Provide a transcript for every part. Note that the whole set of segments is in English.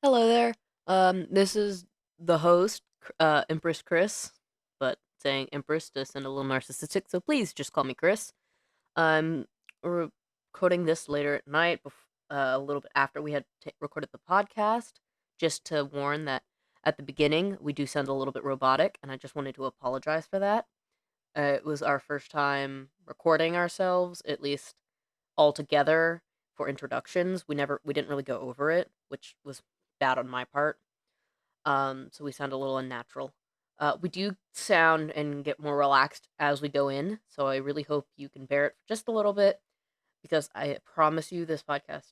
Hello there. This is the host, Empress Chris, but saying Empress to sound a little narcissistic, so please just call me Chris. I'm recording this later at night, a little bit after we had recorded the podcast, just to warn that at the beginning we do sound a little bit robotic, and I just wanted to apologize for that. It was our first time recording ourselves, at least all together for introductions. We didn't really go over it, which was bad on my part. So we sound a little unnatural. We do sound and get more relaxed as we go in, so I really hope you can bear it for just a little bit, because I promise you this podcast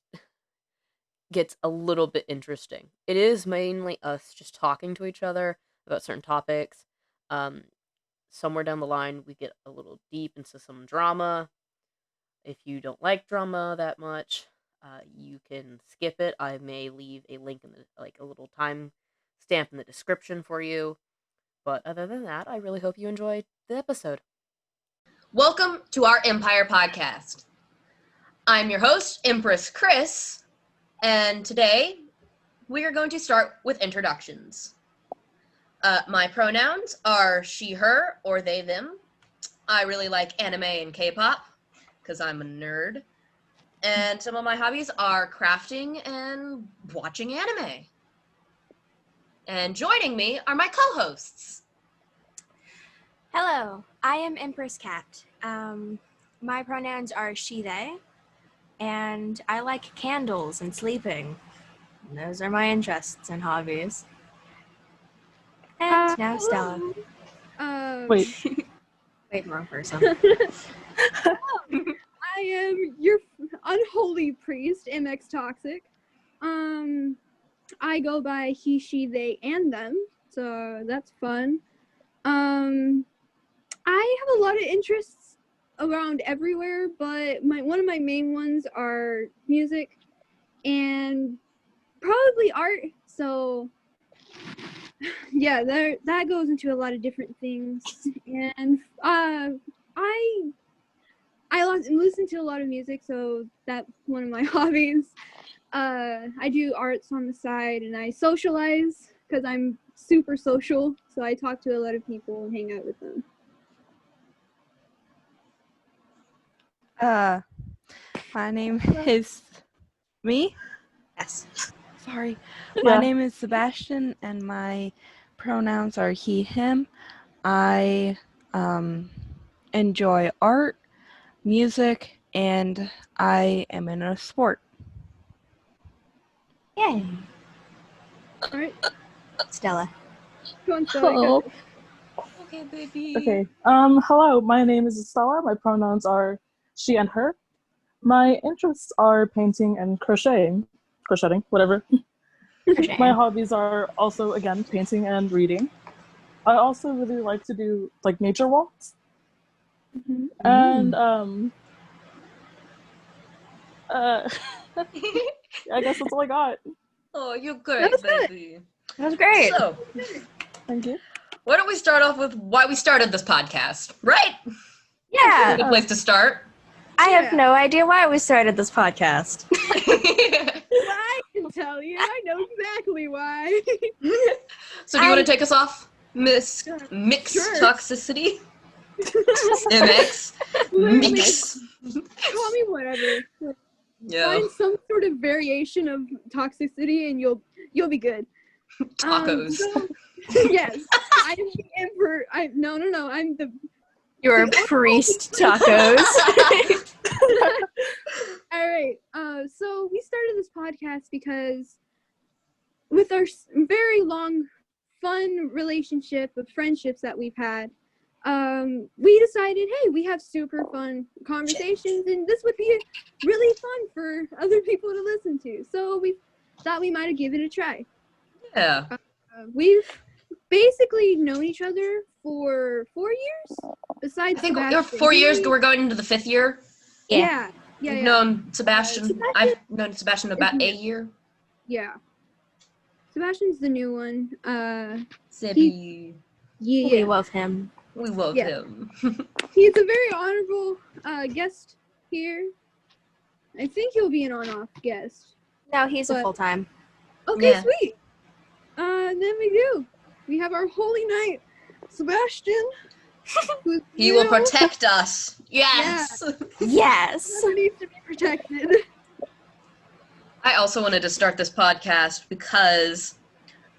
gets a little bit interesting. It is mainly us just talking to each other about certain topics. Um, Somewhere down the line, we get a little deep into some drama. If you don't like drama that much, you can skip it. I may leave a link in a little time stamp in the description for you. But other than that, I really hope you enjoyed the episode. Welcome to our Empire podcast. I'm your host, Empress Chris, and today we are going to start with introductions. My pronouns are she, her, or they, them. I really like anime and K-pop because I'm a nerd. And some of my hobbies are crafting and watching anime. And joining me are my co-hosts. Hello, I am Empress Cat. My pronouns are she, they, and I like candles and sleeping. And those are my interests and hobbies. And now Stella. Wait. Wait, wrong person. I am your unholy priest, MX Toxic. I go by he, she, they, and them, so that's fun. I have a lot of interests around everywhere, but one of my main ones are music and probably art. So yeah, that goes into a lot of different things, and I listen to a lot of music, so that's one of my hobbies. I do arts on the side, and I socialize because I'm super social, so I talk to a lot of people and hang out with them. My name is me. Yes. Sorry. My name is Sebastian, and my pronouns are he, him. I enjoy art, music, and I am in a sport. Yay. All right, Stella. go on, Stella. Hello. Okay, baby. Okay. Hello. My name is Estella. My pronouns are she and her. My interests are painting and crocheting, whatever. My hobbies are also, again, painting and reading. I also really like to do nature walks. Mm-hmm. And I guess that's all I got. Oh, you're great, baby. That was great. So, Thank you. why don't we start off with why we started this podcast, right? Yeah. Good place to start. I have no idea why we started this podcast. I can tell you. I know exactly why. So do you want to take us off, Miss Mix Sure. Toxicity? MX? Mix? Call me whatever. Yeah. Find some sort of variation of toxicity, and you'll be good. Tacos. Yes, I'm the emperor. No. I'm the. You're a priest, tacos. All right. So we started this podcast because with our very long, fun relationship of friendships that we've had, we decided, hey, we have super fun conversations, and this would be really fun for other people to listen to. So we thought we might give it a try. Yeah. We've basically known each other for 4 years. Besides, I think Sebastian. 4 years, we're going into the 5th year. Yeah. You've known Sebastian. I've known Sebastian about a year. Yeah. Sebastian's the new one. Sebby. Yeah. We love him. We love him. He's a very honorable guest here. I think he'll be an on-off guest. No, he's a But- full-time. Okay, Yeah. sweet. And then we have our holy knight, Sebastian. Who's, He will protect us. Yes. Yes. Whoever needs to be protected. I also wanted to start this podcast because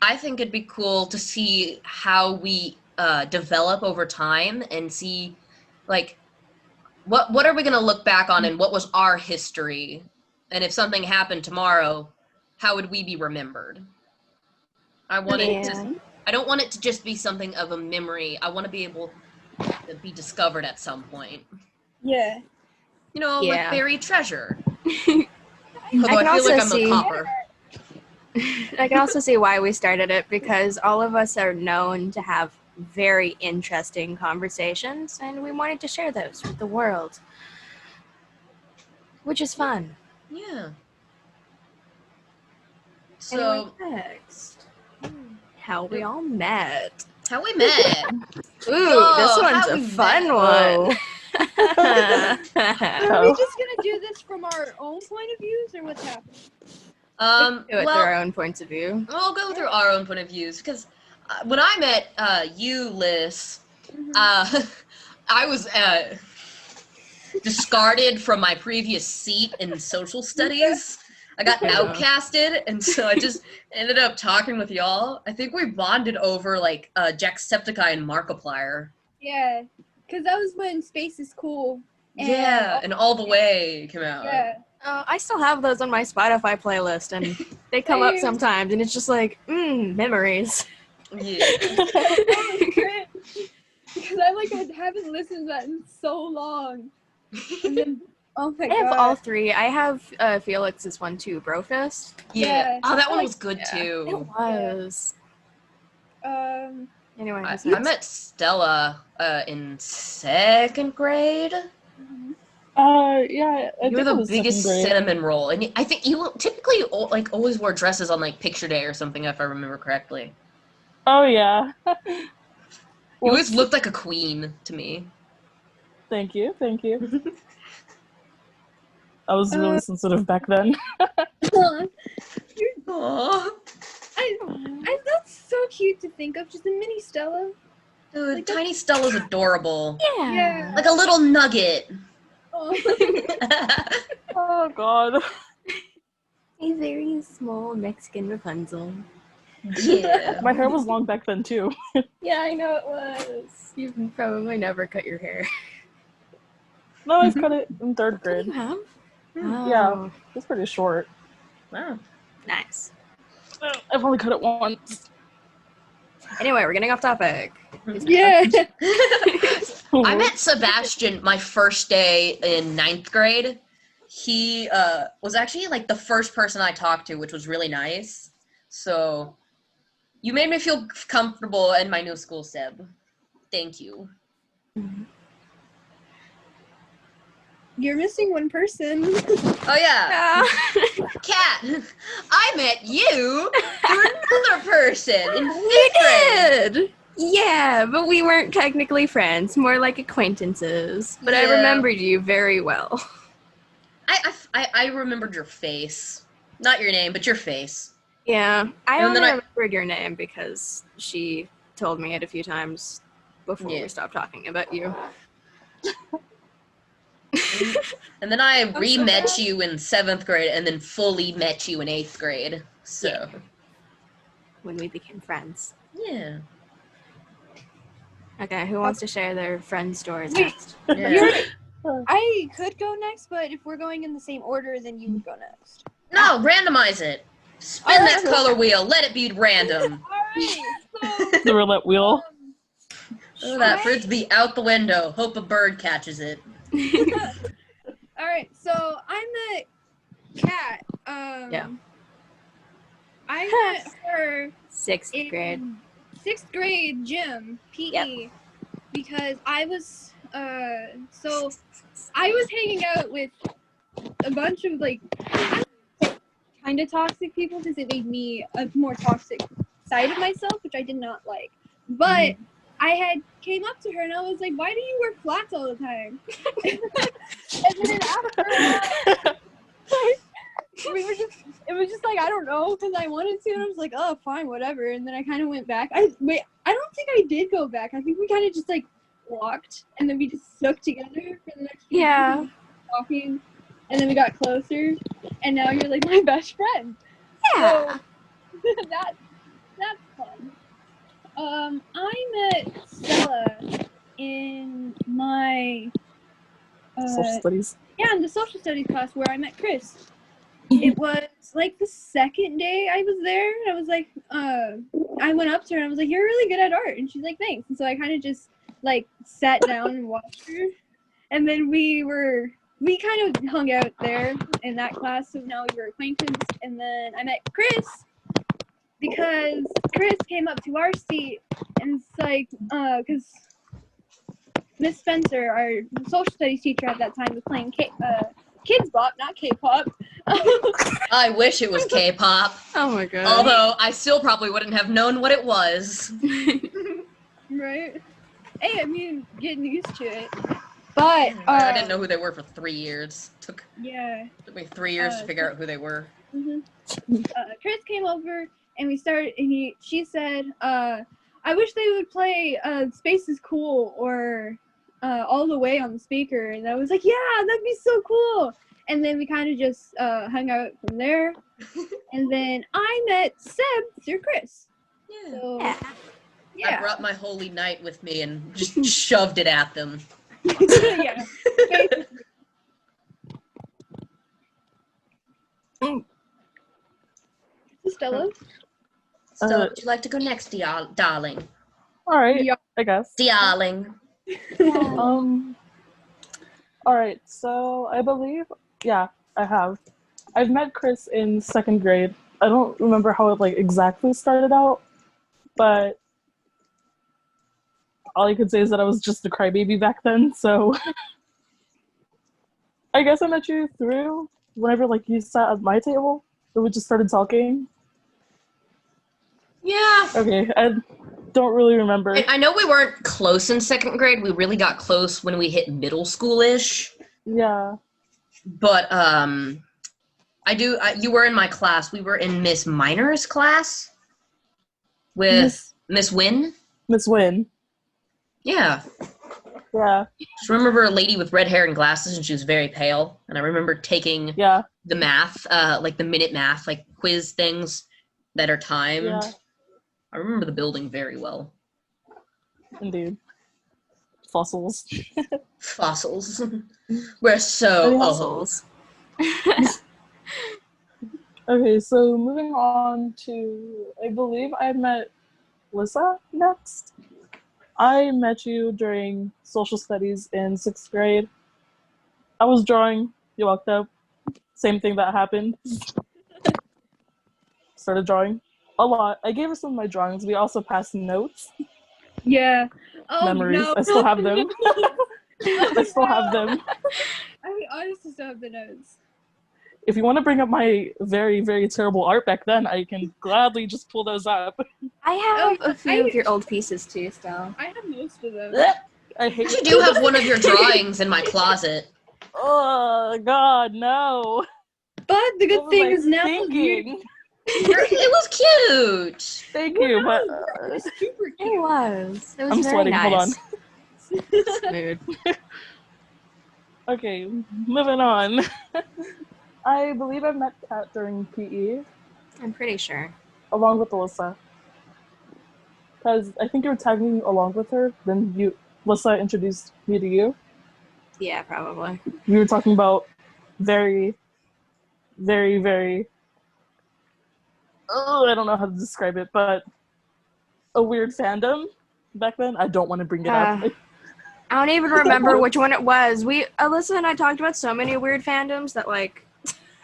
I think it'd be cool to see how we develop over time and see, like, what are we going to look back on and what was our history? And if something happened tomorrow, how would we be remembered? I don't want it to just be something of a memory. I want to be able to be discovered at some point. Yeah. You know, like buried treasure. I Although can I feel like also I'm see- a copper. I can also see why we started it, because all of us are known to have very interesting conversations, and we wanted to share those with the world, which is fun. Yeah. So, Anyway, next, how we all met. how we met. Ooh, Whoa, this one's how a we fun met. one. Are we just gonna do this from our own point of views, or what's happening? Do it through our own points of view. We'll go through our own point of views, because when I met you, Liz, I was discarded from my previous seat in social studies. I got outcasted, and so I just ended up talking with y'all. I think we bonded over, like, Jacksepticeye and Markiplier. Yeah, because that was when Space is Cool. And All the Way came out. Yeah. I still have those on my Spotify playlist, and they come up sometimes, and it's just like, memories. Yeah. That was great. Because I haven't listened to that in so long. And then, oh my god. I have all three. I have Felix's one too, Brofist. Yeah. Oh, that one Like- was good too. It was. Anyway, I met Stella in 2nd grade. Yeah. I You were think it the was biggest 2nd grade. cinnamon roll, and I think you typically always wore dresses on like picture day or something, if I remember correctly. Oh yeah. You always looked like a queen to me. Thank you. I was really sensitive back then. Aww. That's so cute to think of, just a mini Stella. Dude, Like, tiny Stella's adorable. Yeah. Like a little nugget. Oh. Oh god. a very small Mexican Rapunzel. Yeah. My hair was long back then too. Yeah, I know it was. You probably never cut your hair. No, I've cut it in 3rd grade. You have? Yeah. It's pretty short. Wow. Nice. I've only cut it once. Anyway, we're getting off topic. Yeah. I met Sebastian my first day in 9th grade. He was actually like the first person I talked to, which was really nice. So you made me feel comfortable in my new school, Seb. Thank you. You're missing one person. Oh yeah, Kat. I met you through another person in 5th grade. did! Yeah, but we weren't technically friends, more like acquaintances. But I Yeah. remembered you very well. I remembered your face. Not your name, but your face. Yeah, I And only then I- remembered your name because she told me it a few times before Yeah. we stopped talking about you. And then I re-met you in 7th grade and then fully met you in 8th grade. So, When we became friends. yeah. Okay, who wants to share their friend stories Wait. next? Yeah. I could go next, but if we're going in the same order, then you would go next. No, randomize it. Spin Oh, that color wheel. Let it be random. Alright, The roulette wheel. Throw that frisbee out the window. Hope a bird catches it. Alright, so I met Kat. Yeah. I met her 6th in grade. 6th grade gym, PE, Yep. because I was, so I was hanging out with a bunch of, like, kind of toxic people because it made me a more toxic side of myself, which I did not like. But I had came up to her and I was like, why do you wear flats all the time? And then after it was just like, I don't know, because I wanted to, and I was like, oh, fine, whatever. And then I kind of went back. I don't think I did go back. I think we kind of just like walked, and then we just stuck together for the next few days, walking, and then we got closer, and now you're like my best friend. Yeah. So that's fun. I met Stella in my Social studies. Yeah, in the social studies class where I met Chris. It was like the second day I was there, and I was like, I went up to her and I was like, you're really good at art, and she's like, thanks. And so I kind of just like sat down and watched her, and then we kind of hung out there in that class, so now we were acquainted. And then I met Chris because Chris came up to our seat, and it's like, because Miss Spencer, our social studies teacher at that time, was playing Kids Bop, not K-pop. I wish it was K-pop. Oh my god. Although I still probably wouldn't have known what it was. Right? Hey, I mean, getting used to it. But I didn't know who they were for 3 years. Took me 3 years to figure out who they were. Chris came over and we started, and she said, I wish they would play Space is Cool or All the Way on the speaker. And I was like, yeah, that'd be so cool. And then we kind of just hung out from there. And then I met Seb through Chris. Yeah. So, I brought my holy knight with me and just shoved it at them. Yeah. Stella? So, would you like to go next, darling? All right, Yeah. I guess. Darling. All right, so I believe, yeah, I have. I've met Chris in 2nd grade. I don't remember how it like exactly started out, but all I could say is that I was just a crybaby back then, so I guess I met you through whenever like you sat at my table and we just started talking. Yeah. Okay, I don't really remember. I know we weren't close in 2nd grade. We really got close when we hit middle school-ish. Yeah. But you were in my class. We were in Miss Minor's class with Miss Wynn. Miss Wynn. Yeah. Yeah. Just remember a lady with red hair and glasses, and she was very pale. And I remember taking the math, like the minute math, like quiz things that are timed. Yeah. I remember the building very well. Indeed. Fossils. Fossils. We're so Fossils. Okay, so moving on to, I believe I met Lissa next. I met you during social studies in 6th grade. I was drawing, you walked up, same thing that happened. Started drawing a lot. I gave her some of my drawings. We also passed notes. Yeah. Oh, Memories. no. I still have them. I still have them. I honestly still have the notes. If you want to bring up my very, very terrible art back then, I can gladly just pull those up. I have a few of your old pieces too, still. I have most of them. I hate You do have one of your drawings in my closet. Oh, God, no. But the good What was thing I is now thinking? It was cute. Thank you, but it's super It cute. was. It was I'm very sweating. nice. Hold on. Mood. Okay, moving on. I believe I met Kat during PE, I'm pretty sure. along with Alyssa. Because I think you were tagging along with her, then Alyssa introduced me to you. Yeah, probably. We were talking about very, very, very, I don't know how to describe it, but a weird fandom back then. I don't want to bring it up. I don't even remember which one it was. Alyssa and I talked about so many weird fandoms that, like,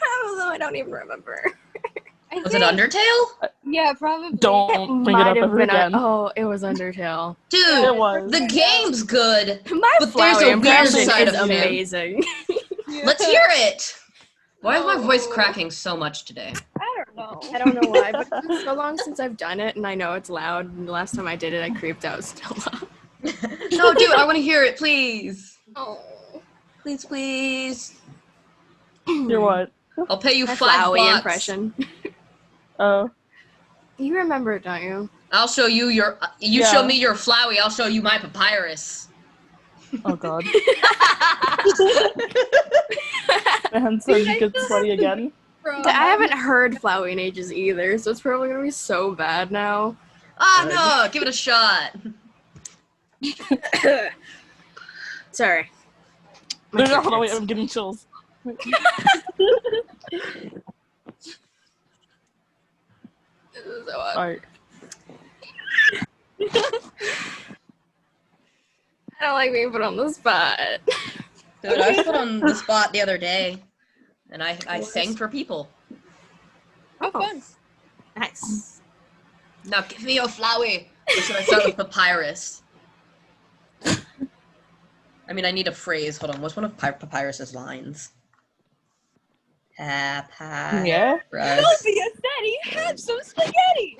I don't even remember. Was it Undertale? Yeah, probably. Don't bring it up ever again. It was Undertale. Dude, It was. the game's good. My But flower there's a weird impression side is of him. amazing. Let's hear it. Why is my voice cracking so much today? I don't know. I don't know why, but it's so long since I've done it, and I know it's loud. And the last time I did it, I creeped out Stella. No, dude, I want to hear it, please. Oh. Please, please. You're what? I'll pay you My $5. Flowey impression. Oh. You remember it, don't you? I'll show you your. You Yeah. show me your Flowey. I'll show you my papyrus. Oh god. My hands starting to get sweaty again. I haven't heard Flowey in ages either, so it's probably gonna be so bad now. Ah, no! Give it a shot. Sorry. No, wait, I'm getting chills. This is so odd. Alright. I don't like being put on the spot. Dude, I was put on the spot the other day, and I sang for people. How fun. Nice. Now give me your Flowey. Or should I start with papyrus? I mean, I need a phrase. Hold on. What's one of Papyrus's lines? Papyrus. Yeah? Daddy, have some spaghetti.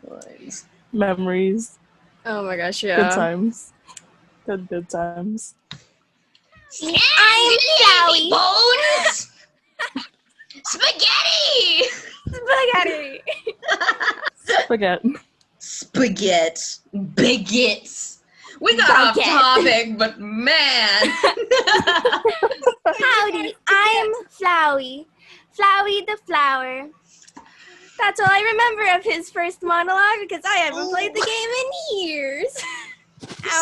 Lines. Memories. Oh my gosh, Good yeah. times. Good times. I'm Flowey. Bones. Spaghetti. Spaghetti! Spaghetti. Spaghetti. Bigots. We got off Baguette. topic, but man. Howdy, I'm Flowey. Flowey the flower. That's all I remember of his first monologue because I haven't played the game in years.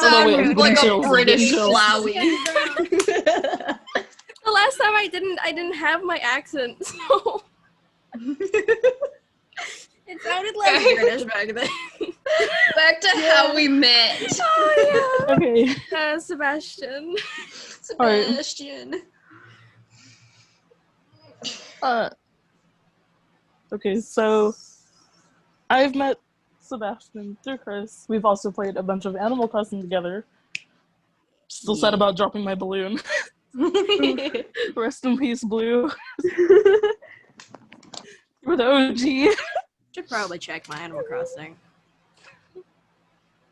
Sound wait, I'm like getting a chills, I'm British getting chills. Flowey. The last time I didn't have my accent, so it sounded less British back then. Back to how we met. Oh Okay. yeah. Sebastian. Sebastian. Okay, so I've met Sebastian through Chris. We've also played a bunch of Animal Crossing together. Still sad about dropping my balloon. Rest in peace, Blue. We're the OG. Should probably check my Animal Crossing.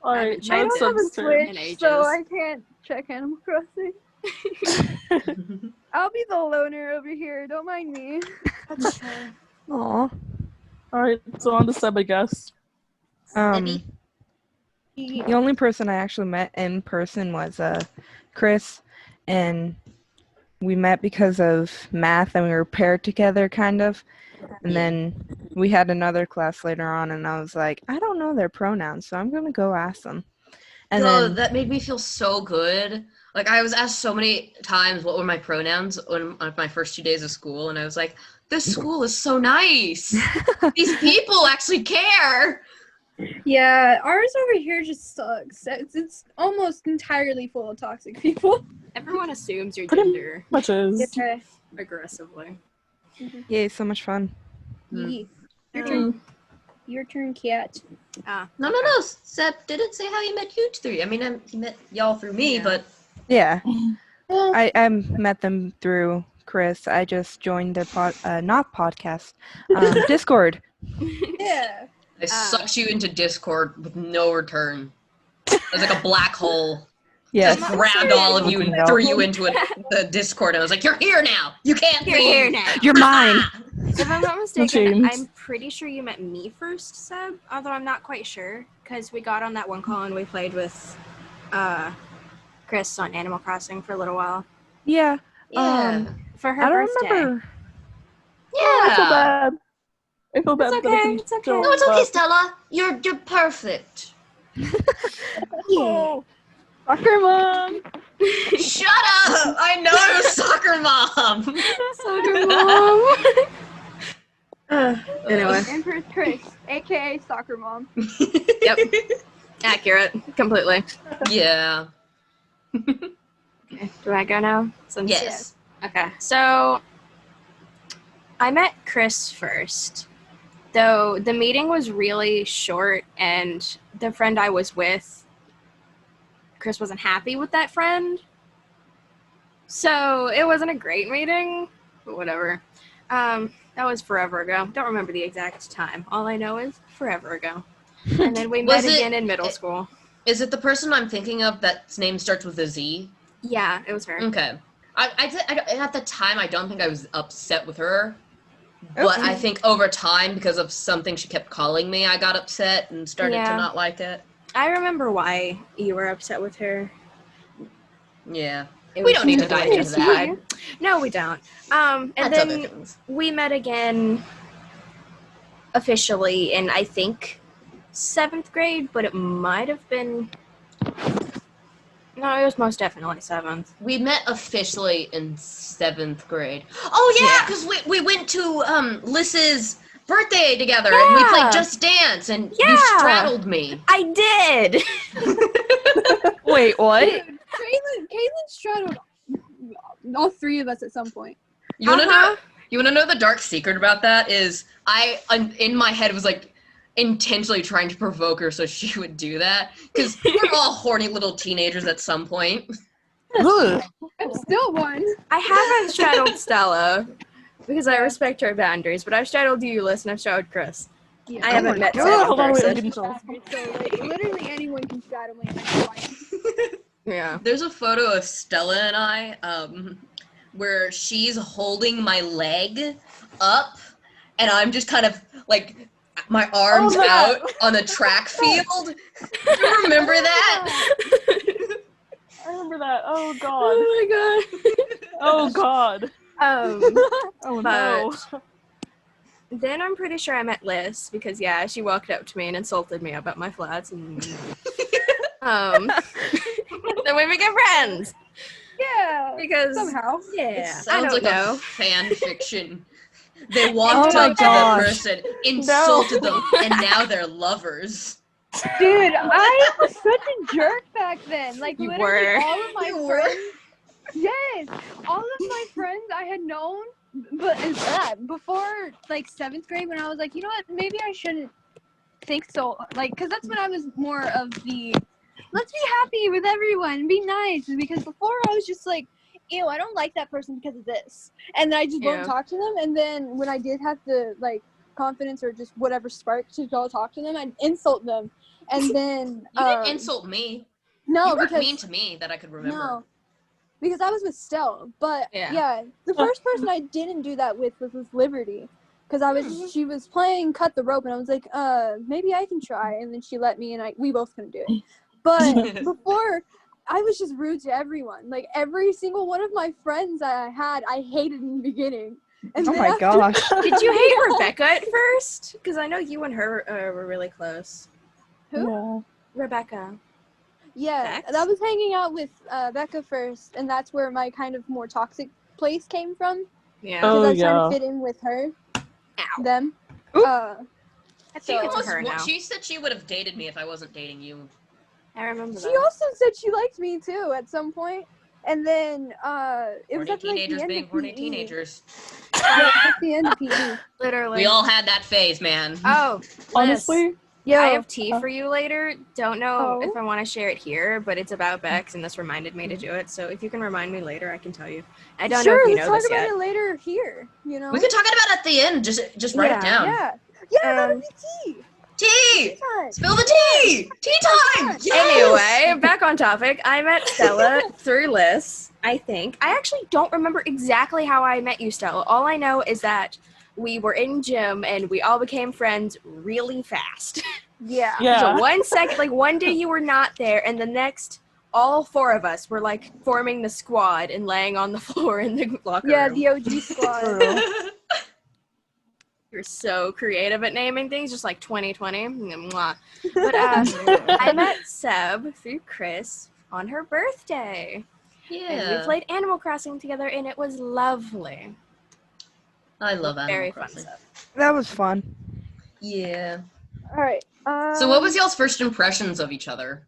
Alright, I now it's don't have a Seb's turn. in ages. So I can't check Animal Crossing. I'll be the loner over here. Don't mind me. Aw. Alright, so on to Seb, I guess. The only person I actually met in person was Chris, and we met because of math, and we were paired together, kind of. And then we had another class later on, and I was like, I don't know their pronouns, so I'm gonna go ask them. And then that made me feel so good. Like, I was asked so many times what were my pronouns on my first 2 days of school, and I was like, this school is so nice. These people actually care. Yeah, ours over here just sucks. It's almost entirely full of toxic people. Everyone assumes your Pretty gender much is. Okay. aggressively. yay, so much fun. Mm. Your turn. Your turn, cat. No. Seb didn't say how he met you three. I mean, he met y'all through me, Yeah. but Yeah, Well, I met them through Chris. I just joined the not podcast, Discord. yeah. I sucked you into Discord with no return. It was like a black hole. Yes. Just grabbed all of you and Nope. threw you into the Discord. And I was like, you're here now. You can't You're leave. here now. You're mine. If I'm not mistaken, James. I'm pretty sure you met me first, Seb, although I'm not quite sure, because we got on that one call and we played with Chris on Animal Crossing for a little while. Yeah. Yeah. For her I don't birthday. remember. I feel Yeah. bad. I feel bad It's that I okay, can it's okay. show No, it's okay, up. Stella. You're perfect. Oh, soccer mom. Shut up! I know you're soccer mom. Soccer mom. Anyway. Empress Chris, aka soccer mom. Yep. Accurate. Completely. Yeah. Okay. Do I go now? Since- Yes. Okay. So I met Chris first. Though the meeting was really short and the friend I was with, Chris wasn't happy with that friend. So it wasn't a great meeting, but whatever. That was forever ago. Don't remember the exact time. All I know is forever ago. And then we met Was it- again in middle school. Is it the person I'm thinking of that's name starts with a Z? Yeah, it was her. Okay. At the time, I don't think I was upset with her. But I think over time, because of something she kept calling me, I got upset and started to not like it. I remember why you were upset with her. Yeah. We don't need to dive into that. No, we don't. And then we met again officially in, I think, 7th grade, but it might have been... No, it was most definitely 7th. We met officially in 7th grade. Oh, yeah, because we went to Liz's birthday together, and we played Just Dance, and you straddled me. I did! Wait, what? Dude, Caitlin straddled all 3 of us at some point. You wanna know the dark secret about that is I in my head was like intentionally trying to provoke her so she would do that because we're all horny little teenagers at some point. I'm still one. I haven't straddled Stella because I respect her boundaries, but I've straddled you, Liz, and I've straddled Chris. Yeah. I haven't met Sam Hold in on, wait, person. I'm getting chills. So like, literally anyone can straddle me. Yeah. There's a photo of Stella and I where she's holding my leg up and I'm just kind of like my arms out on the track field. Do you remember that? I remember that. Oh god. Oh my god. Oh god. Oh no. Then I'm pretty sure I met Liz because she walked up to me and insulted me about my flats and then we became friends. Yeah. Because somehow. It I sounds don't like know. a fan fiction. They walked up to the person, insulted them, and now they're lovers. Dude, I was such a jerk back then. Like You literally were. all of my friends. Yes, all of my friends I had known, but before like 7th grade, when I was like, you know what, maybe I shouldn't think so. Like, because that's when I was more of the let's be happy with everyone and be nice. Because before I was just like, ew, I don't like that person because of this, and then I just won't talk to them. And then when I did have the like confidence or just whatever spark to go talk to them, I'd insult them. And then you didn't insult me. No, you weren't because mean to me that I could remember. No, because I was with Stella. But the first person I didn't do that with was Liberty, because she was playing cut the rope, and I was like, maybe I can try. And then she let me, and we both couldn't do it. But before, I was just rude to everyone. Like every single one of my friends I had, I hated in the beginning. And oh my gosh! Did you hate Rebecca at first? Because I know you and her were really close. Who? Yeah. Rebecca. Yeah, Bex? I was hanging out with Becca first, and that's where my kind of more toxic place came from. Yeah. Because I was trying yeah. to fit in with her. Ow. Them. I think She, it's her now. she said she would have dated me if I wasn't dating you. I remember She that. also said she liked me too at some point, and then it was Horny at like, the teenagers end being of horny PE. teenagers. Yeah, at the end of PE. Literally. We all had that phase, man. Oh, Liz, Honestly, Yo, I have tea for you later. Don't know Oh. if I want to share it here, but it's about Bex, and this reminded me to do it. So if you can remind me later, I can tell you. I don't know if you let's know talk this about yet. it later here. You know. We can talk about it at the end. Just write it down. Yeah, that'd be tea. Tea! Time. Spill the tea! Tea time! Yes! Anyway, back on topic. I met Stella through Liz, I think. I actually don't remember exactly how I met you, Stella. All I know is that we were in gym and we all became friends really fast. Yeah. yeah. So 1 second, like one day you were not there, and the next, all 4 of us were like forming the squad and laying on the floor in the locker Yeah, room. the OG squad. You're so creative at naming things, just like 2020. Mwah. But I met Seb through Chris on her birthday. And we played Animal Crossing together, and it was lovely. I love Animal Very Crossing. fun stuff. That was fun. Yeah. All right. So what was y'all's first impressions of each other?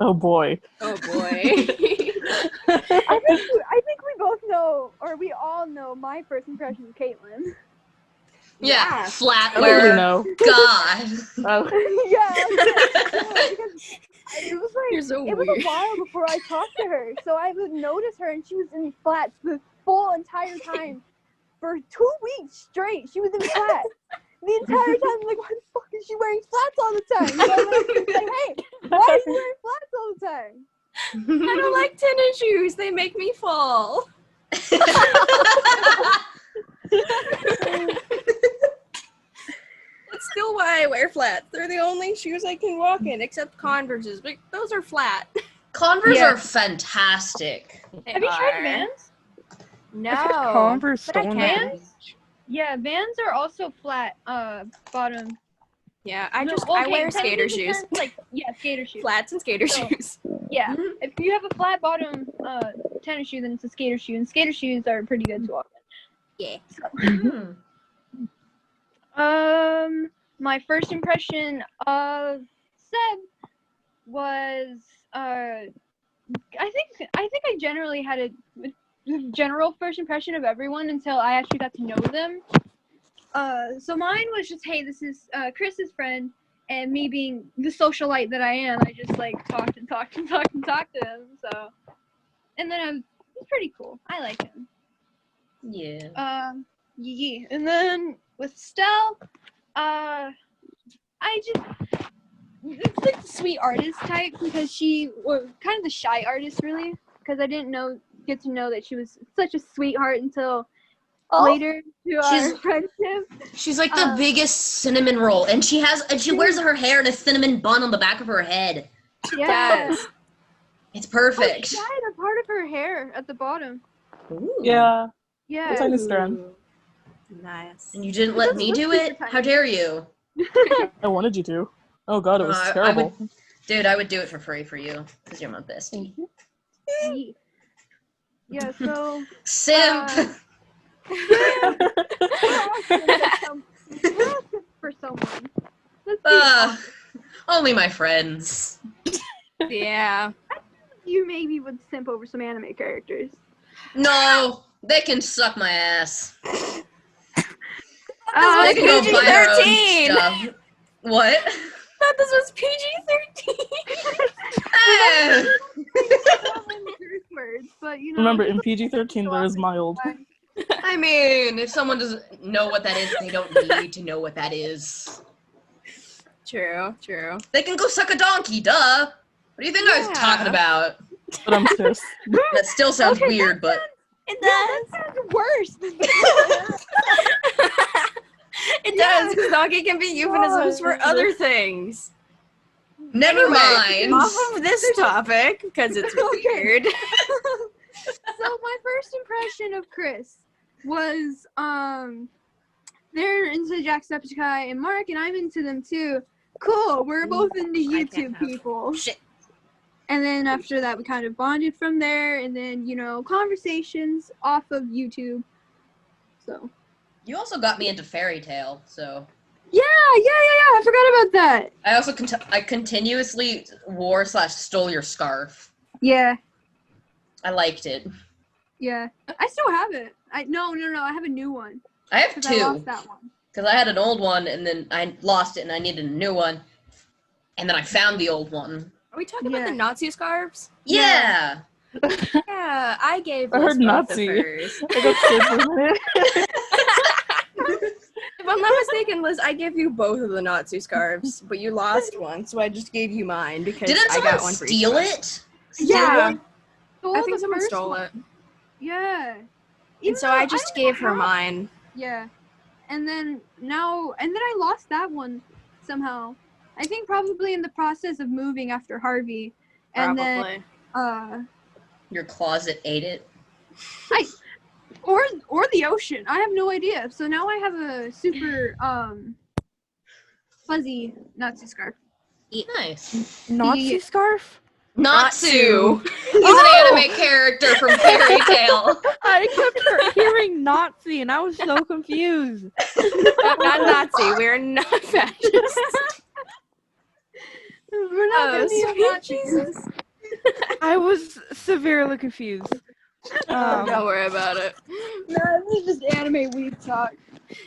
Oh boy. Oh boy. I think we both know, or we all know, my first impression of Caitlin. Yeah, flat I totally where know. God. Oh. Yeah, because it was like You're so it was weird. a while before I talked to her, so I would notice her, and she was in flats the full entire time for 2 weeks straight. She was in flats the entire time. I'm like, why the fuck is she wearing flats all the time? So I was like, hey, why are you wearing flats all the time? I don't like tennis shoes. They make me fall. That's still why I wear flats. They're the only shoes I can walk in, except Converses, but those are flat. Converse Yeah. are fantastic. They Have you tried are. Vans? No. I've had Converse but I stolen can. at the beach. Yeah, Vans are also flat bottom. Yeah, I No, wear technically skater the shoes. term's like skater shoes. Flats and skater So- shoes. Yeah, Mhm. if you have a flat bottom tennis shoe, then it's a skater shoe, and skater shoes are pretty good to walk Yeah. Hmm. in. My first impression of Seb was I think I generally had a general first impression of everyone until I actually got to know them. So mine was just, hey, this is Chris's friend, and me being the socialite that I am, I just like talked and talked and talked and talked to him. So, and then he's pretty cool. I like him. Yeah. Yeah. And then with Stell, it's like the sweet artist type because she was kind of the shy artist really, because I didn't get to know that she was such a sweetheart until later to our She's- friendship. She's like the biggest cinnamon roll, and she wears her hair in a cinnamon bun on the back of her head. Yeah. Does. It's Oh, perfect. she dyed a part of her hair at the bottom. Ooh. Yeah, Yeah. a tiny strand. Nice. And you didn't let me do it? How dare you? I wanted you to. Oh god, it was I terrible. Dude, I would do it for free for you, because you're my bestie. Yeah, so Simp! for someone. Let's be Only my friends. Yeah. you maybe would simp over some anime characters. No, they can suck my ass. They was can go buy their own PG-13. stuff. What? I thought this was PG-13. Curse words, but you know. Remember, in PG-13 there is mild. I mean, if someone doesn't know what that is, they don't need to know what that is. True, true. They can go suck a donkey, duh! What do you think I was Yeah. talking about? But I'm pissed. That still sounds Okay, weird, but... It That does. sounds worse. It does, because donkey can be euphemisms for other things. Never Anyway, mind! Off of this topic, because it's weird. So my first impression of Chris was they're into Jacksepticeye and Mark, and I'm into them too. Cool, we're both into I can't YouTube have- people. Shit. And then after that, we kind of bonded from there, and then conversations off of YouTube. So You also got me into Fairy Tale, so... yeah, I forgot about that. I also I continuously wore/stole your scarf. Yeah, I liked it. yeah. I still have it. No, I have a new one I have because I two. lost that one. Because I had an old one, and then I lost it, and I needed a new one. And then I found the old one. Are we talking about the Nazi scarves? Yeah! Yeah, I gave I heard Liz both Nazi. of hers. I got scared for a minute. If I'm not mistaken, Liz, I gave you both of the Nazi scarves, but you lost one, so I just gave you mine because Didn't I someone got one for each steal of us. it? Yeah, Stole I think the someone first stole one. it. Yeah. And so I just gave her mine. Yeah. And then I lost that one somehow. I think probably in the process of moving after Harvey. And Probably. then Your closet ate it. or the ocean. I have no idea. So now I have a super fuzzy Nazi scarf. Nice. Nazi Yeah. scarf? Natsu! He's an anime character from Fairy Tale. I kept hearing Nazi and I was so confused. Not Nazi. We're not fascists. We're not gonna be sweet Nazis. Jesus. I was severely confused. Don't worry about it. No, this is just anime weed talk.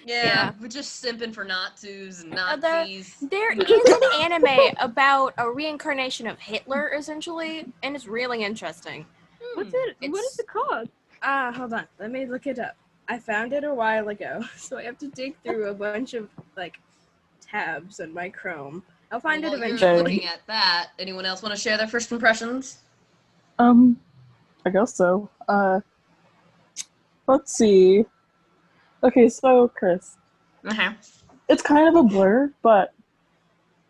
Yeah, we're just simping for Natsus and Nazis. There is an anime about a reincarnation of Hitler, essentially, and it's really interesting. What's it? What is It's- it called? Hold on. Let me look it up. I found it a while ago, so I have to dig through a bunch of, tabs on my Chrome. I'll find it While you're eventually. looking at that, anyone else want to share their first impressions? I guess so. Let's see. Okay, so Chris, Uh-huh. it's kind of a blur, but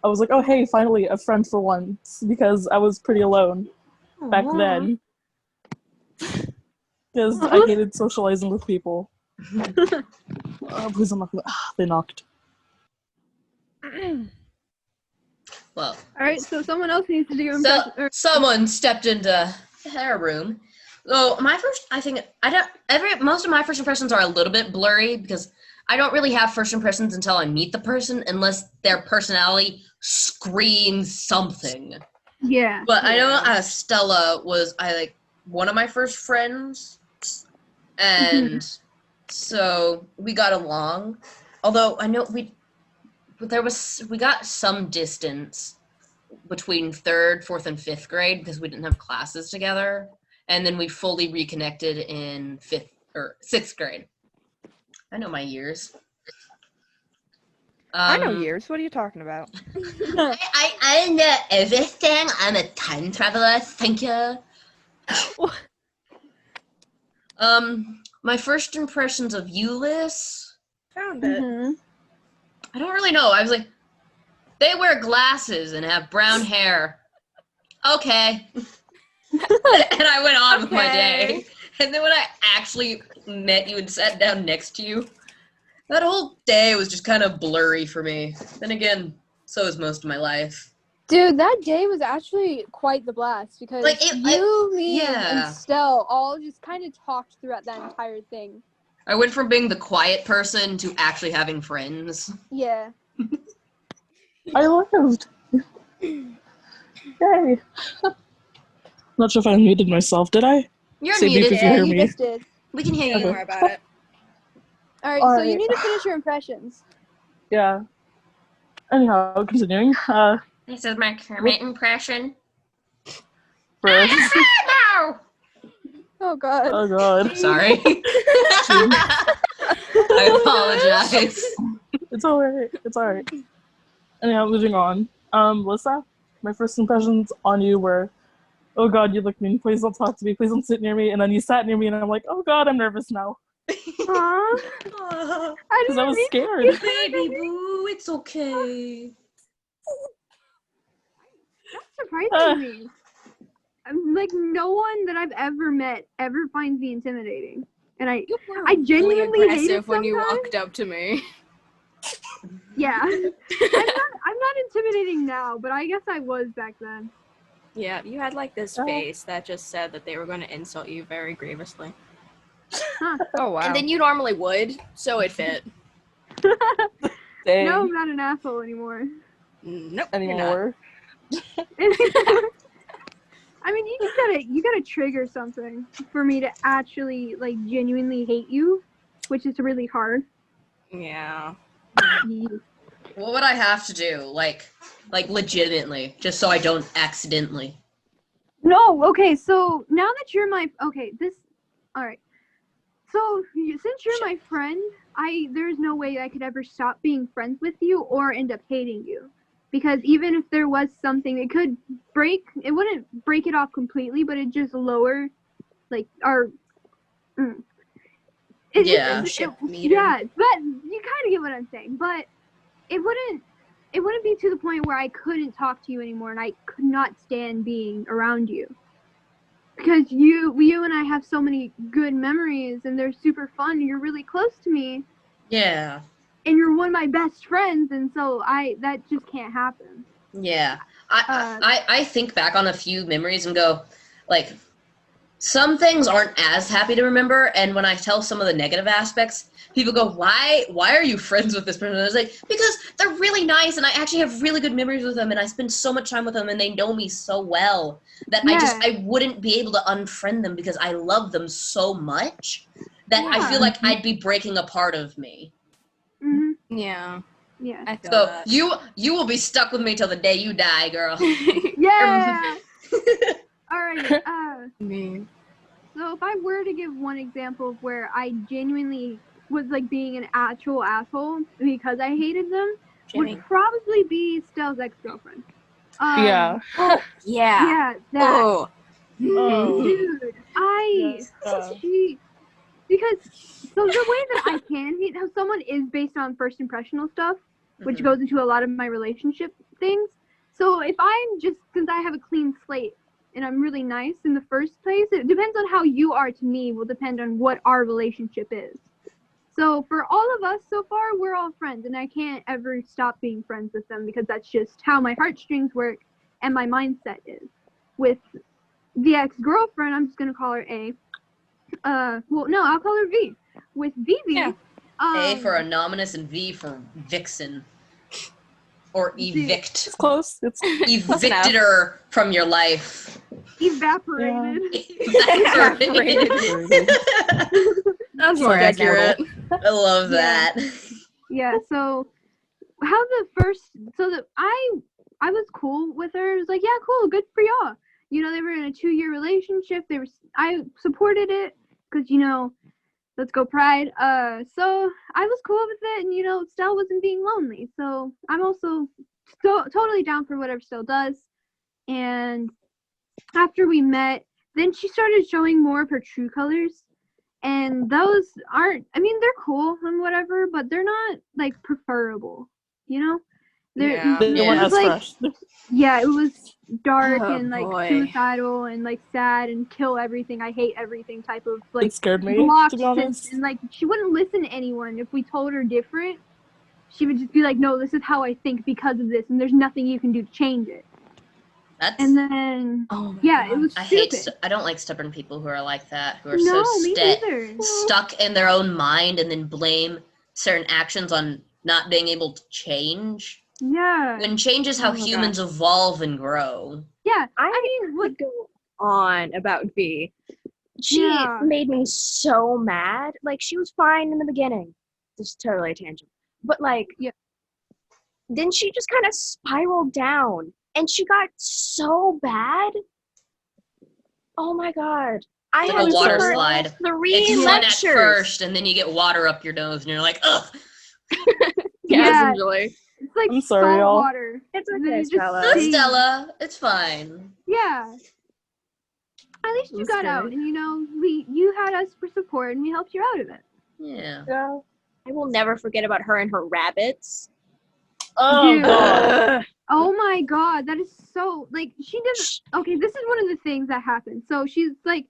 I was like, oh hey, finally a friend for once, because I was pretty alone back then. Because I hated socializing with people. Please, I'm not gonna. They knocked. Well, All right, so someone else needs to do so impression. someone stepped into their room. So my first, I think most of my first impressions are a little bit blurry because I don't really have first impressions until I meet the person unless their personality screams something. Yeah. But I know Stella was one of my first friends, and so we got along. Although I know we got some distance between 3rd, 4th, and 5th grade because we didn't have classes together, and then we fully reconnected in 5th or 6th grade. I know my years. I know years. What are you talking about? I know everything. I'm a time traveler. Thank you. My first impressions of Euless. Found it. I don't really know. I was like, they wear glasses and have brown hair. Okay. And I went on with my day. And then when I actually met you and sat down next to you, that whole day was just kind of blurry for me. Then again, so is most of my life. Dude, that day was actually quite the blast because me, yeah. and Stell all just kind of talked throughout that entire thing. I went from being the quiet person to actually having friends. Yeah. I lived. Yay. Not sure if I muted myself. Did I? You're Say muted. beep if you hear you me. just did. We can hear you. Don't worry about it. All right, so you need to finish your impressions. Yeah. Anyhow, continuing. This is my Kermit impression. First. No! Oh god. Oh god. Sorry. I apologize. It's alright. It's alright. Anyhow, moving on. Lisa, my first impressions on you were, oh god, you look mean. Please don't talk to me. Please don't sit near me. And then you sat near me, and I'm like, oh god, I'm nervous now. Aww. Because I was scared. Baby boo, it's okay. That's surprising me. Like, no one that I've ever met ever finds me intimidating. And I genuinely really hate it aggressive when you sometimes. walked up to me. Yeah. I'm not intimidating now, but I guess I was back then. Yeah, you had like this face that just said that they were going to insult you very grievously. Huh. Oh wow. And then you normally would, so it fit. Dang. No, I'm not an asshole anymore. Nope. Anymore. I mean, you gotta trigger something for me to actually, like, genuinely hate you, which is really hard. Yeah. What would I have to do? Like legitimately, just so I don't accidentally. No, okay, so now that you're alright. So, since you're my friend, there's no way I could ever stop being friends with you or end up hating you. Because even if there was something, it wouldn't break it off completely, but it just lower, like, our... Yeah. Yeah, but you kind of get what I'm saying. But it wouldn't be to the point where I couldn't talk to you anymore and I could not stand being around you. Because you and I have so many good memories and they're super fun and you're really close to me. Yeah. And you're one of my best friends, and so that just can't happen. Yeah. I think back on a few memories and go, like, some things aren't as happy to remember, and when I tell some of the negative aspects, people go, why are you friends with this person? And I was like, because they're really nice, and I actually have really good memories with them, and I spend so much time with them, and they know me so well that I wouldn't be able to unfriend them because I love them so much that I feel like I'd be breaking a part of me. Mm-hmm. Yeah. Yeah. I feel So that. you will be stuck with me till the day you die, girl. Yeah. All right. Me. So if I were to give one example of where I genuinely was like being an actual asshole because I hated them, would probably be Stell's ex-girlfriend. Yeah. Oh, yeah. Yeah. That. Oh. Oh. Dude, because so the way that I can meet someone is based on first impressional stuff, which Mhm. goes into a lot of my relationship things. So if I'm just, since I have a clean slate and I'm really nice in the first place, it depends on how you are to me will depend on what our relationship is. So for all of us so far, we're all friends, and I can't ever stop being friends with them because that's just how my heartstrings work and my mindset is. With the ex-girlfriend, I'm just gonna call her A. Well, no, I'll call her V. With Vivi, Yeah. A for anonymous and V for vixen. Or evict. It's close. It's Evicted her from your life. evaporated. Evaporated. That's more accurate. I love that. Yeah, so how the first, so that I was cool with her. It was like, yeah, cool, good for y'all. You know, they were in a 2-year relationship. I supported it because, you know, let's go Pride. So I was cool with it, and you know, Stella wasn't being lonely. So I'm also totally down for whatever Stella does. And after we met, then she started showing more of her true colors. And those aren't, I mean, they're cool and whatever, but they're not like preferable, you know? Yeah. they weren't Yeah. as like, fresh. Yeah, it was dark Oh, and like boy. suicidal and like sad and kill everything, I hate everything type of like It scared me, blocked to be honest. sense. And like she wouldn't listen to anyone. If we told her different, she would just be like, no, this is how I think because of this, and there's nothing you can do to change it. That's. And then Oh my yeah, gosh. it was I hate. stupid. I don't like stubborn people who are like that. Who are No, so me neither. stuck in their own mind and then blame certain actions on not being able to change. Yeah. When change is how Oh my humans evolve and grow. Yeah. I mean, what would go on about V. She Yeah. made me so mad. Like, she was fine in the beginning. This is totally a tangent. But, like, Yeah. then she just kind of spiraled down. And she got so bad. Oh, my God. I Like had a water for slide. 3 It's fun at lectures. first, and then you get water up your nose, and you're like, ugh. Yeah. Essentially. It's like I'm sorry, salt y'all. water. It's And then okay, you just Stella. stay- Stella, it's fine. Yeah. At least you That's got good. out, and you know, you had us for support, and we helped you out of it. Yeah. Yeah. I will never forget about her and her rabbits. Oh Dude. god. Oh my god, that is so like she doesn't. Okay, this is one of the things that happened. So she's like,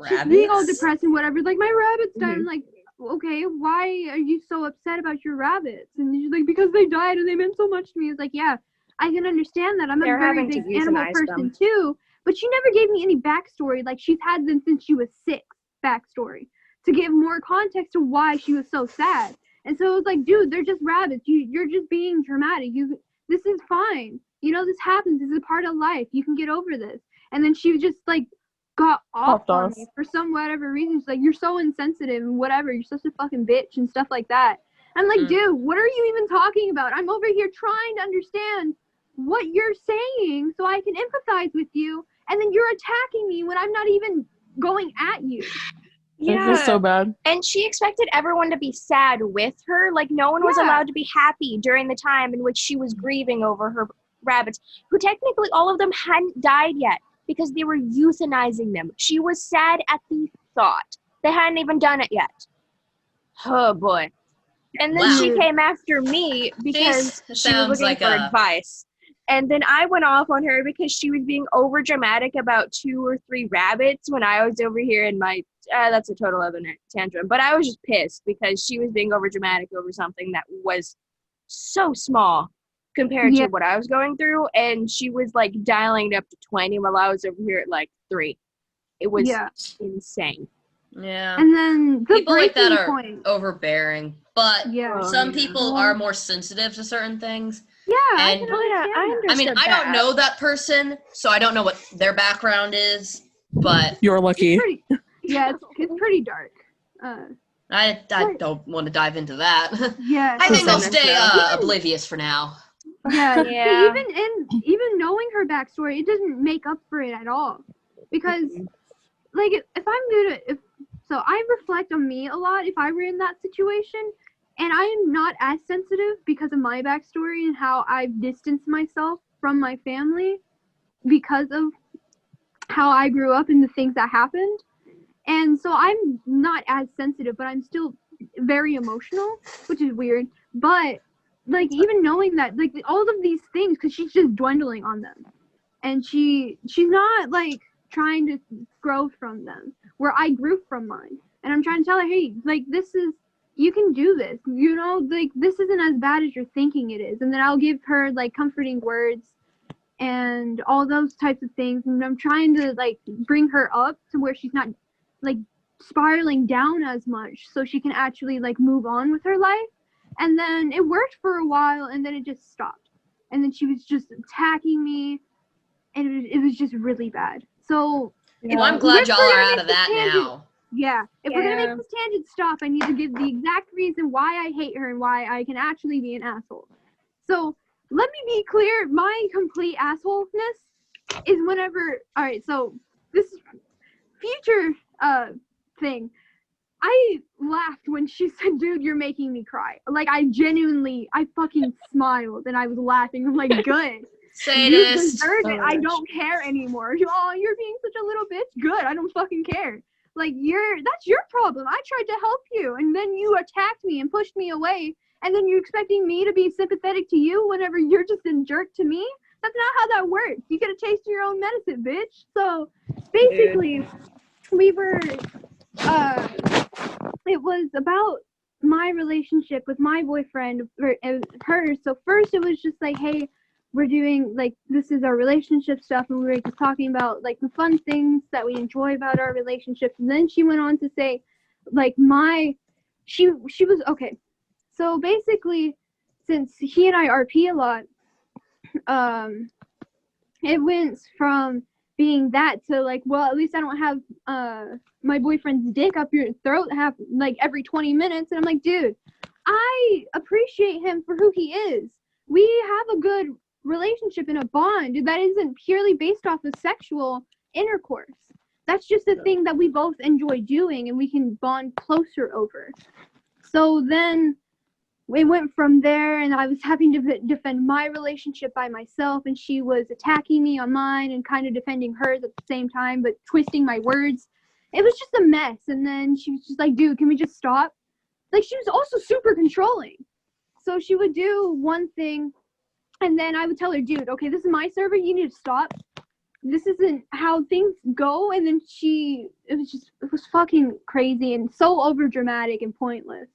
she's being all Rabbits? depressed and whatever. Like my rabbits died. I'm like, okay, why are you so upset about your rabbits? And she's like, because they died and they meant so much to me. It's like, yeah, I can understand that. I'm They're a very having to big animal euthanize person them. too. But she never gave me any backstory. Like she's had them since she was 6. Backstory to give more context to why she was so sad. And so it was like, dude, they're just rabbits. You're just being dramatic. This is fine. You know, this happens. This is a part of life. You can get over this. And then she just like got off Popped on off. me for some whatever reason. She's like, you're so insensitive and whatever. You're such a fucking bitch and stuff like that. I'm like, dude, what are you even talking about? I'm over here trying to understand what you're saying so I can empathize with you. And then you're attacking me when I'm not even going at you. It was so bad. And she expected everyone to be sad with her. Like, no one was Yeah. allowed to be happy during the time in which she was grieving over her rabbits, who technically all of them hadn't died yet because they were euthanizing them. She was sad at the thought. They hadn't even done it yet. Oh, boy. And then she Wow. came after me because Jeez, she was sounds looking like for a- advice. And then I went off on her because she was being over dramatic about 2 or 3 rabbits when I was over here in my that's a total other tantrum. But I was just pissed because she was being over dramatic over something that was so small compared to what I was going through. And she was like dialing it up to 20 while I was over here at like 3. It was insane. Yeah. And then the People like that breaking are point. overbearing, but Yeah. some people are more sensitive to certain things. Yeah, I And- can Oh, yeah, understand I that. I mean, understood I don't that. know that person, so I don't know what their background is, but You're lucky. Pretty, yeah, it's pretty dark. I don't want to dive into that. Yeah. I think I'll Goodness, stay no. oblivious for now. Yeah, Yeah. even knowing her backstory, it doesn't make up for it at all. Because, like, if I'm gonna, so I reflect on me a lot if I were in that situation, and I am not as sensitive because of my backstory and how I've distanced myself from my family because of how I grew up and the things that happened. And so I'm not as sensitive, but I'm still very emotional, which is weird. But like even knowing that, like all of these things, because she's just dwindling on them, and she's not like trying to grow from them, where I grew from mine. And I'm trying to tell her, hey, like you can do this, like this isn't as bad as you're thinking it is. And then I'll give her like comforting words and all those types of things. And I'm trying to like bring her up to where she's not like spiraling down as much, so she can actually like move on with her life. And then it worked for a while, and then it just stopped. And then she was just attacking me, and it was just really bad. So Well, I'm glad y'all are out of that now. Yeah, if we're gonna make this tangent stop, I need to give the exact reason why I hate her and why I can actually be an asshole. So let me be clear, my complete assholeness is whenever, alright, so this future thing, I laughed when she said, dude, you're making me cry. Like, I fucking smiled and I was laughing. I'm like, good. Sadist. You deserve it. I don't care anymore. Oh, you're being such a little bitch? Good, I don't fucking care. Like, that's your problem. I tried to help you, and then you attacked me and pushed me away, and then you're expecting me to be sympathetic to you whenever you're just a jerk to me? That's not how that works. You get a taste of your own medicine, bitch. So, basically, we were, it was about my relationship with my boyfriend, her. So first it was just like, hey, we're doing, like, this is our relationship stuff, and we were just talking about, like, the fun things that we enjoy about our relationship. And then she went on to say, like, she was, okay, so basically, since he and I RP a lot, it went from being that to, like, well, at least I don't have, my boyfriend's dick up your throat every 20 minutes. And I'm like, dude, I appreciate him for who he is. We have a good relationship and a bond that isn't purely based off of sexual intercourse. That's just a thing that we both enjoy doing and we can bond closer over. So then we went from there, and I was having to defend my relationship by myself, and she was attacking me on mine and kind of defending hers at the same time, but twisting my words. It was just a mess. And then she was just like, dude, can we just stop? Like, she was also super controlling. So she would do one thing, and then I would tell her, dude, okay, this is my server, you need to stop. This isn't how things go. And then it was fucking crazy and so over dramatic and pointless.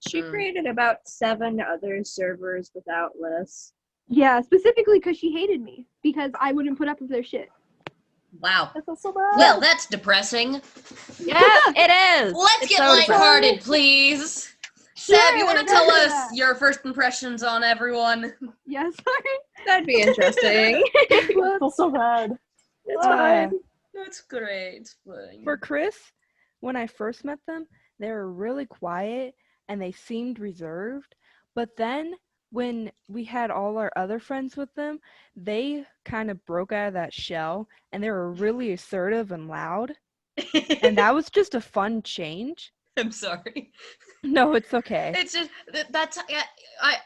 She created about 7 other servers without lists. Yeah, specifically because she hated me because I wouldn't put up with their shit. Wow. That's so bad. Well, that's depressing. Yeah, it is. Let's It's get so lighthearted, please. Seb, you want to tell yeah. us your first impressions on everyone? Yeah, sorry. That'd be interesting. I feel so bad. It's fine. That's great. For Chris, when I first met them, they were really quiet and they seemed reserved. But then when we had all our other friends with them, they kind of broke out of that shell and they were really assertive and loud. And that was just a fun change. I'm sorry. No, it's okay. It's just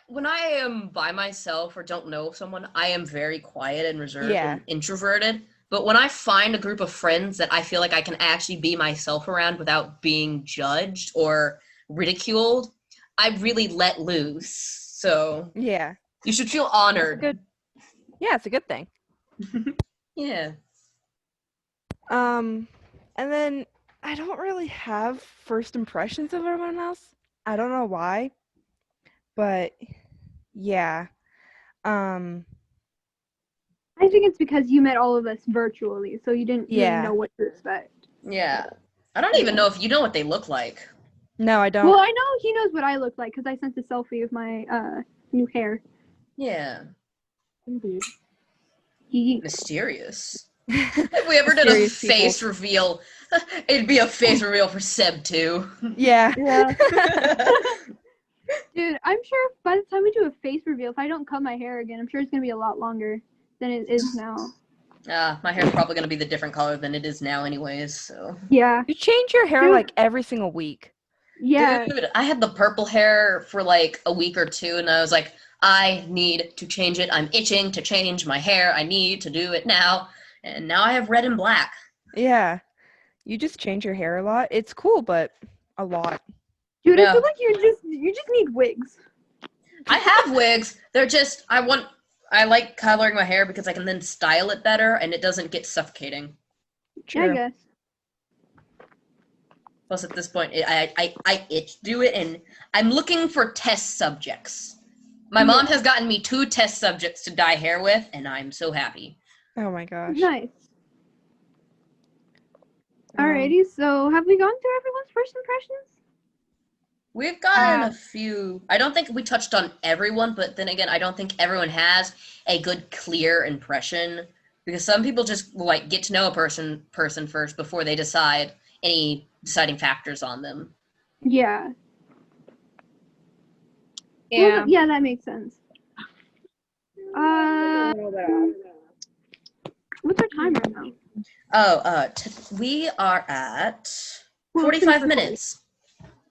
when I am by myself or don't know someone, I am very quiet and reserved and introverted. But when I find a group of friends that I feel like I can actually be myself around without being judged or ridiculed, I really let loose. So Yeah. you should feel honored. It's a good thing. Yeah. And then I don't really have first impressions of everyone else. I don't know why. But yeah. I think it's because you met all of us virtually, so you didn't really know what to expect. Yeah. I don't even know if you know what they look like. No, I don't. Well, I know he knows what I look like because I sent a selfie of my new hair. Yeah. Indeed. Mysterious. If we ever did a face reveal, it'd be a face reveal for Seb too. Yeah. Yeah. Dude, I'm sure by the time we do a face reveal, if I don't cut my hair again, I'm sure it's going to be a lot longer than it is now. My hair's probably going to be the different color than it is now anyways, so. Yeah. You change your hair like every single week. Yeah. Dude, I had the purple hair for like a week or two, and I was like, I need to change it. I'm itching to change my hair. I need to do it now. And now I have red and black. Yeah. You just change your hair a lot. It's cool, but a lot. Dude, I Yeah. feel like you just need wigs. I have wigs. They're just I like coloring my hair because I can then style it better and it doesn't get suffocating. Yeah, I guess. Plus, at this point, I itch do it, and I'm looking for test subjects. My mom has gotten me 2 test subjects to dye hair with, and I'm so happy. Oh my gosh. Nice. Alrighty, so have we gone through everyone's first impressions? We've gotten a few. I don't think we touched on everyone, but then again, I don't think everyone has a good, clear impression because some people just like get to know a person first before they decide any deciding factors on them. Yeah. Yeah. Well, yeah, that makes sense. What's our time right now? Oh, we are at 45 minutes.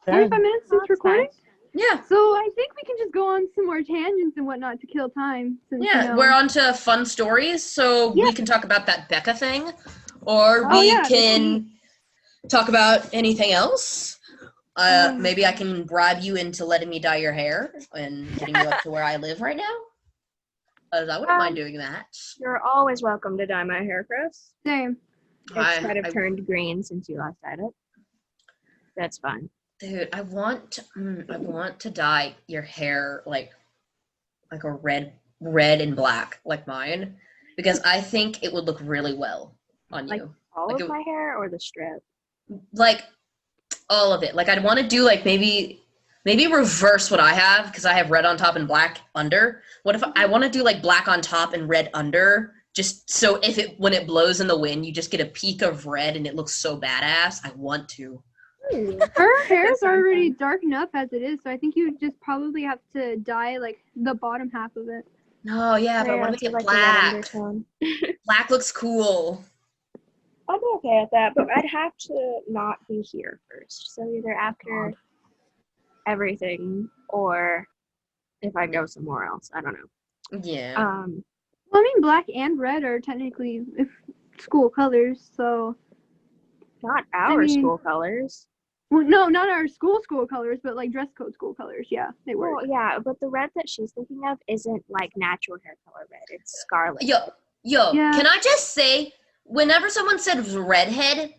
45 minutes since recording? Yeah. So I think we can just go on some more tangents and whatnot to kill time. Since, Yeah, we're on to fun stories, so we can talk about that Becca thing, or we can talk about anything else. Maybe I can bribe you into letting me dye your hair and getting you up to where I live right now. I wouldn't mind doing that. You're always welcome to dye my hair, Chris. Same. It's kind of turned green since you last dyed it. That's fine. Dude, I want to dye your hair like a red and black like mine because I think it would look really well on you. All of my hair or the strip? Like all of it. Like I'd want to do like maybe reverse what I have because I have red on top and black under. What if I want to do like black on top and red under? Just so when it blows in the wind, you just get a peak of red and it looks so badass. I want to. Her hair's already dark enough as it is, so I think you just probably have to dye like the bottom half of it. No, yeah, but I want to make it black. Black looks cool. I'll be okay with that, but I'd have to not be here first. So either after everything or if I go somewhere else. I don't know. Yeah. Well, I mean, black and red are technically school colors, so. Not our school colors. Well, no, not our school colors, but like dress code school colors. Yeah, they were. Well, yeah, but the red that she's thinking of isn't like natural hair color red. It's scarlet. Yo, Yeah. Can I just say, whenever someone said redhead,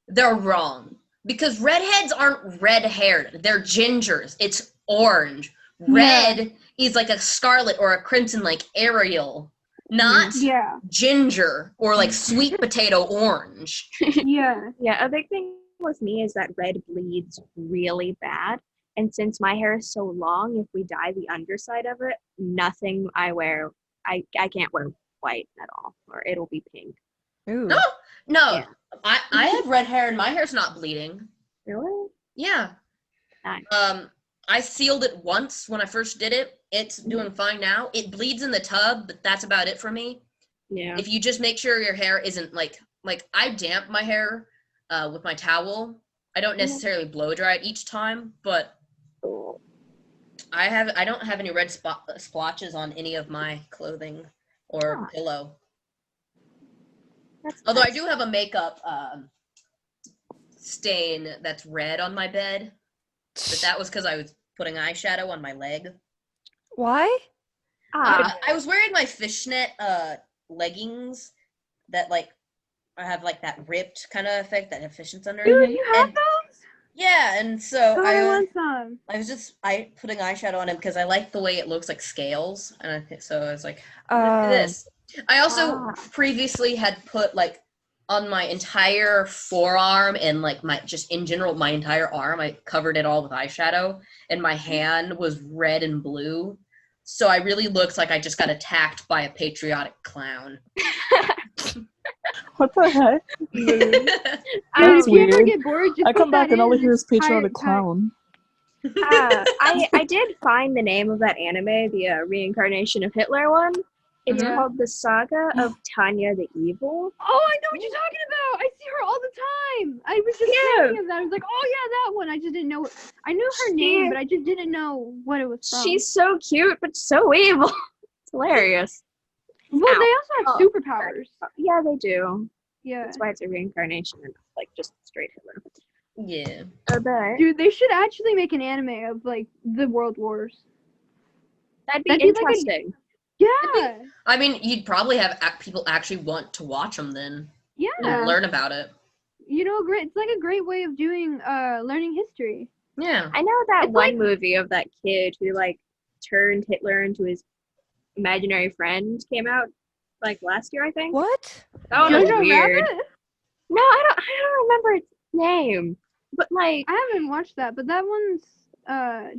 they're wrong. Because redheads aren't red-haired. They're gingers. It's orange. Red is like a scarlet or a crimson like Ariel. Not ginger or like sweet potato orange. Yeah. Yeah, a big thing with me is that red bleeds really bad. And since my hair is so long, if we dye the underside of it, nothing I wear, I can't wear white at all, or it'll be pink. Ooh. No. Yeah. I have red hair and my hair's not bleeding. Really? Yeah. Nice. I sealed it once when I first did it. It's doing fine now. It bleeds in the tub, but that's about it for me. Yeah. If you just make sure your hair isn't like I damp my hair with my towel. I don't necessarily blow dry it each time, but I don't have any red splotches on any of my clothing or pillow. That's Although nice. I do have a makeup stain that's red on my bed, but that was because I was putting eyeshadow on my leg. Why? I was wearing my fishnet leggings that like I have like that ripped kind of effect that have fishnets under. Dude, you have those? Yeah, and so God, I want some. I was just putting eyeshadow on it because I like the way it looks like scales, and so I was like, this. I also previously had put like on my entire forearm and like my entire arm, I covered it all with eyeshadow, and my hand was red and blue, so I really looked like I just got attacked by a patriotic clown. What the heck? Dude, That's if you ever weird. get bored, just I come put that back and all I in hear is and patriotic tie- clown. I did find the name of that anime, the reincarnation of Hitler one. It's called The Saga of Tanya the Evil. Oh, I know what you're talking about. I see her all the time. I was just thinking of that. I was like, oh yeah, that one. I just didn't know. I knew her name, but I just didn't know what it was from. She's so cute, but so evil. It's hilarious. Well, they also have superpowers. Yeah, they do. Yeah. That's why it's a reincarnation. like just straight Hitler. Yeah. But Dude, they should actually make an anime of like the World Wars. that'd be that'd be like a- interesting. Yeah. I mean, you'd probably have people actually want to watch them then. Yeah. And learn about it. You know, it's like a great way of doing learning history. Yeah. I know that It's one like- movie of that kid who like turned Hitler into his imaginary friend came out like last year, I think. What? That one was Jojo weird. Rabbit? No, I don't remember its name. But like I haven't watched that, but that one's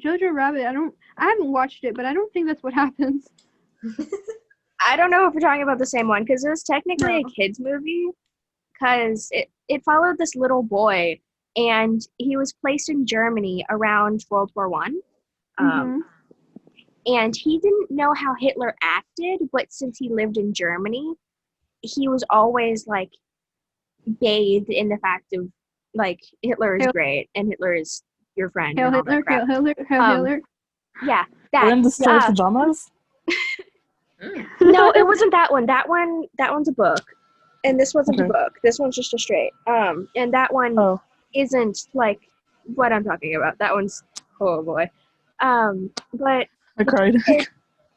Jojo Rabbit. I haven't watched it, but I don't think that's what happens. I don't know if we're talking about the same one because it was technically a No. kids movie because it followed this little boy and he was placed in Germany around World War One. Mhm. And he didn't know how Hitler acted, but since he lived in Germany, he was always like bathed in the fact of like Hitler is Hail- great and Hitler is your friend. Hail and all that Hitler, crap. Hail Hitler, Hail Hitler. Yeah, that. We're in the store pajamas. Mm. No, it wasn't that one. That one's a book, and this wasn't a Okay. book. This one's just a straight. And that one Oh, isn't like what I'm talking about. That one's oh boy. But I cried.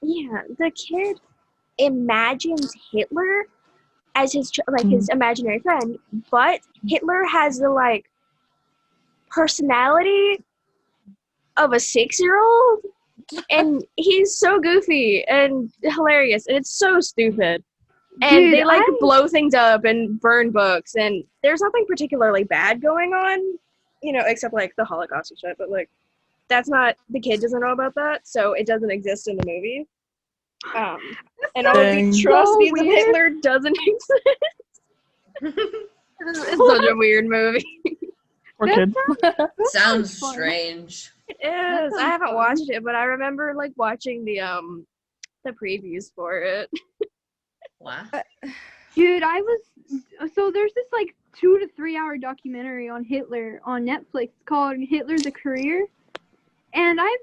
yeah, the kid imagines Hitler as his his imaginary friend, but Hitler has the like personality of a 6-year-old, and he's so goofy and hilarious, and it's so stupid. And Dude, they like I- blow things up and burn books, and there's nothing particularly bad going on, you know, except like the Holocaust and shit. But like, that's not the kid doesn't know about that, so it doesn't exist in the movie. And all of Dang. the atrocities So of weird. Hitler doesn't exist. It's such a weird movie. Poor That kid. that Sounds fun. strange. It is. I sounds haven't fun. watched it, but I remember like watching the previews for it. Wow. Dude, so there's this like 2 to 3 hour documentary on Hitler on Netflix called Hitler the Career, and I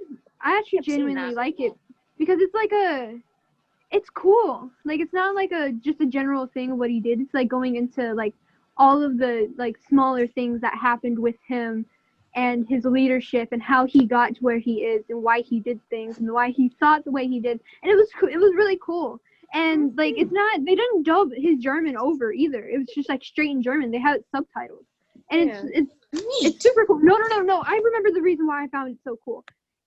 actually I've seen genuinely that. like it because it's cool. Like it's not like just a general thing of what he did. It's like going into like all of the like smaller things that happened with him and his leadership and how he got to where he is and why he did things and why he thought the way he did. And it was really cool. And like it's not, they didn't dub his German over either. It was just like straight in German. They had it subtitled. And it's super cool. No. I remember the reason why I found it so cool.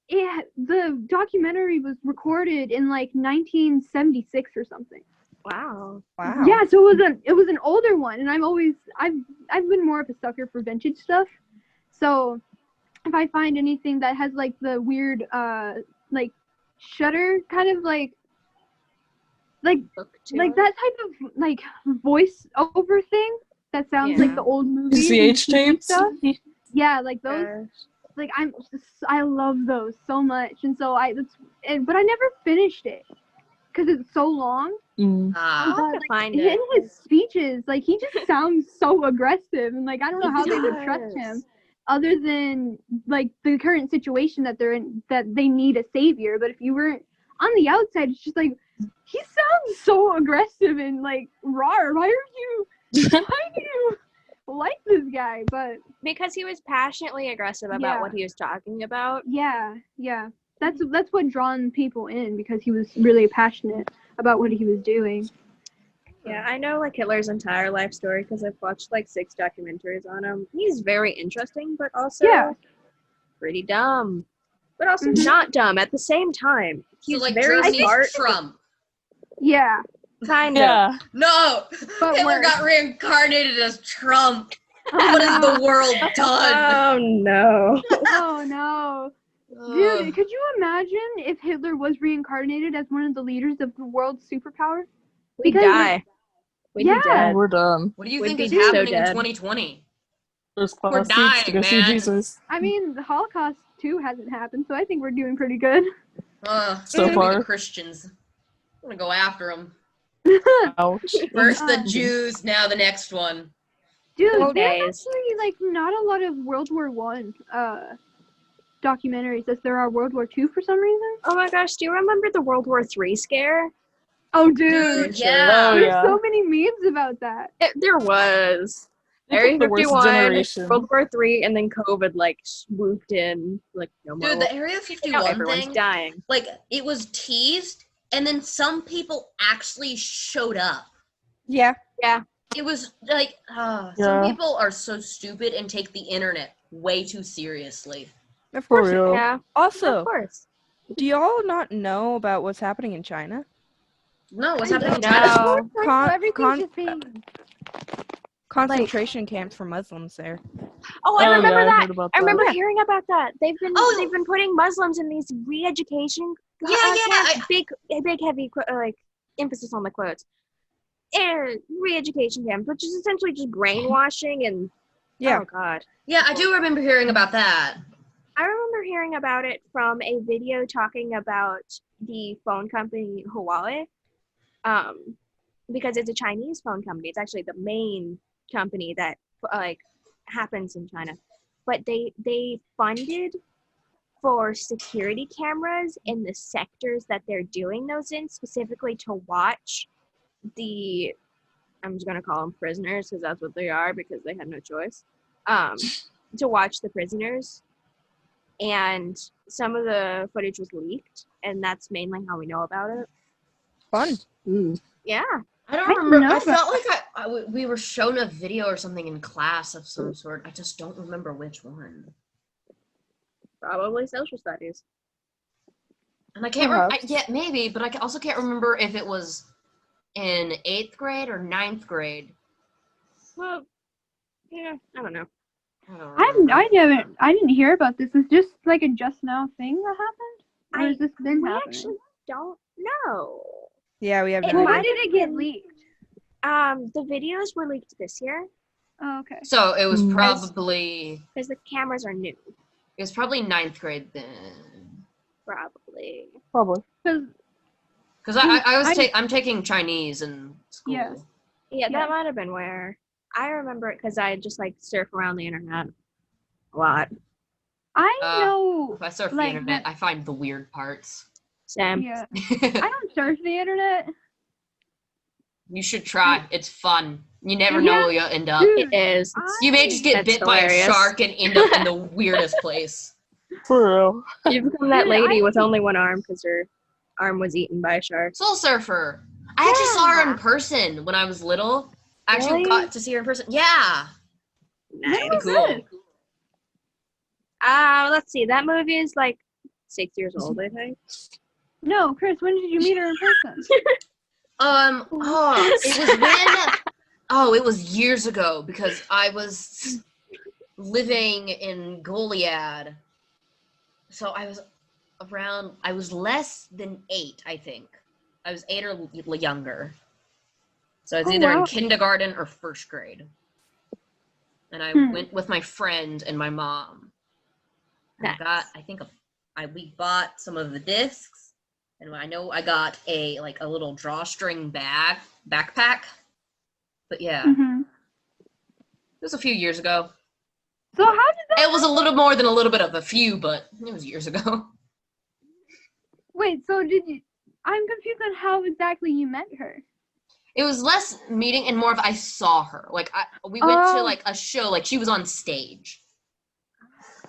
The documentary was recorded in like 1976 or something. Wow. Wow. Yeah, so it was an older one, and I've been more of a sucker for vintage stuff. So if I find anything that has like the weird like shutter kind of like that type of like voice over thing that sounds like the old movies and CH TV tapes. stuff. Yeah, like those. Like I love those so much, and so but I never finished it because it's so long. Mm. Ah. I'll have to find In it. his speeches, like he just sounds so aggressive, and like I don't know how they would trust him, other than like the current situation that they're in, that they need a savior. But if you were on the outside, it's just like he sounds so aggressive and like raw. Why do you like this guy? But Because he was passionately aggressive about Yeah. what he was talking about. yeah, that's what drawn people in, because he was really passionate about what he was doing. Yeah, I know like Hitler's entire life story because I've watched like 6 documentaries on him. He's very interesting, but also Yeah. pretty dumb. But also Mhm. not dumb at the same time. He's So like very Germany's smart. Trump. Yeah, Kind of. Yeah. No, But Hitler worse. got reincarnated as Trump. What has the world done? Oh no. Oh no. Dude, could you imagine if Hitler was reincarnated as one of the leaders of the world's superpower? We'd Because- die. We'd be Yeah. dead. We're done. What do you Would think be is so happening in dead. 2020? First We're class seats to dying, go see man. Jesus. I mean, the Holocaust too hasn't happened, so I think we're doing pretty good. So Maybe far. the Christians. I'm gonna go after them. Ouch. First the Um, Jews, now the next one. Dude, Old there's days. actually like not a lot of World War One documentaries as there are World War Two for some reason. Oh my gosh, do you remember the World War III scare? Oh, Dude, dude, yeah. Oh, there's yeah. so many memes about that. There was. They Area picked the worst 51, generation. World War III, and then COVID like swooped in. Like no more. Dude, the Area Now 51 everyone's thing, dying. like, it was teased, and then some people actually showed up. Yeah. It was like, some Yeah. people are so stupid and take the internet way too seriously. Of For course. real. Yeah, Also, of course. do y'all not know about what's happening in China? No, what's I happening in don't China? know. Con- Everything's con- just being. Concentration camps for Muslims there. Oh, I remember yeah, I that. heard about I remember that. hearing about that. They've Oh. been putting Muslims in these re-education Yeah, camps. Big heavy like emphasis on the quotes. Re-education camps, which is essentially just brainwashing and Yeah. oh god. Yeah, I do remember hearing about that. I remember hearing about it from a video talking about the phone company Huawei, because it's a Chinese phone company. It's actually the main company that like happens in China, but they funded for security cameras in the sectors that they're doing those in, specifically to watch the. I'm just gonna call them prisoners because that's what they are because they had no choice. To watch the prisoners. And some of the footage was leaked, and that's mainly how we know about it. Fun. Yeah. I don't I didn't remember. know I felt like we were shown a video or something in class of some sort. I just don't remember which one. Probably social studies. And I can't remember. Perhaps. Yeah, maybe, but I also can't remember if it was in 8th grade or 9th grade. Well, yeah, I don't know. I don't remember. I didn't hear about this. Is just like a just now thing that happened, or has this been We happening? actually don't know. Yeah, we have It no Well, idea. when did it get leaked? The videos were leaked this year Oh, okay. So it was Mm. probably because the cameras are new. 9th grade then. Probably. Probably. Because I'm taking Chinese in school. Yeah. Yeah, Yeah. that might have been where. I remember it because I just like surf around the internet a lot. I Uh, know. If I surf the Like internet, that- I find the weird parts. Sam. Yeah. I don't surf the internet. You should try. It's fun. You never Yeah. know where you'll end up. Dude, It is. You may just get That's bit by a hilarious. shark and end up in the weirdest place. For real. You become that Dude, lady I- with only one arm because her arm was eaten by a shark. Soul Surfer. I actually saw her in Yeah. person when I was little. I actually Really? got to see her in person. Yeah. Nice. Pretty cool. Let's see. That movie is like 6 years old, I think. No, Chris. When did you meet her in person? It was when, it was years ago because I was living in Goliad. So I was less than 8, I think. I was 8 or younger. So I was either wow. in kindergarten or 1st grade. And I Hmm. went with my friend and my mom. And Nice. we bought some of the discs. And I know I got a little drawstring backpack. But yeah, Mm-hmm. it was a few years ago. So how did that? It was a little more than a little bit of a few, but it was years ago. Wait. So did you? I'm confused on how exactly you met her. It was less meeting and more of I saw her. We went to Oh. a show, she was on stage.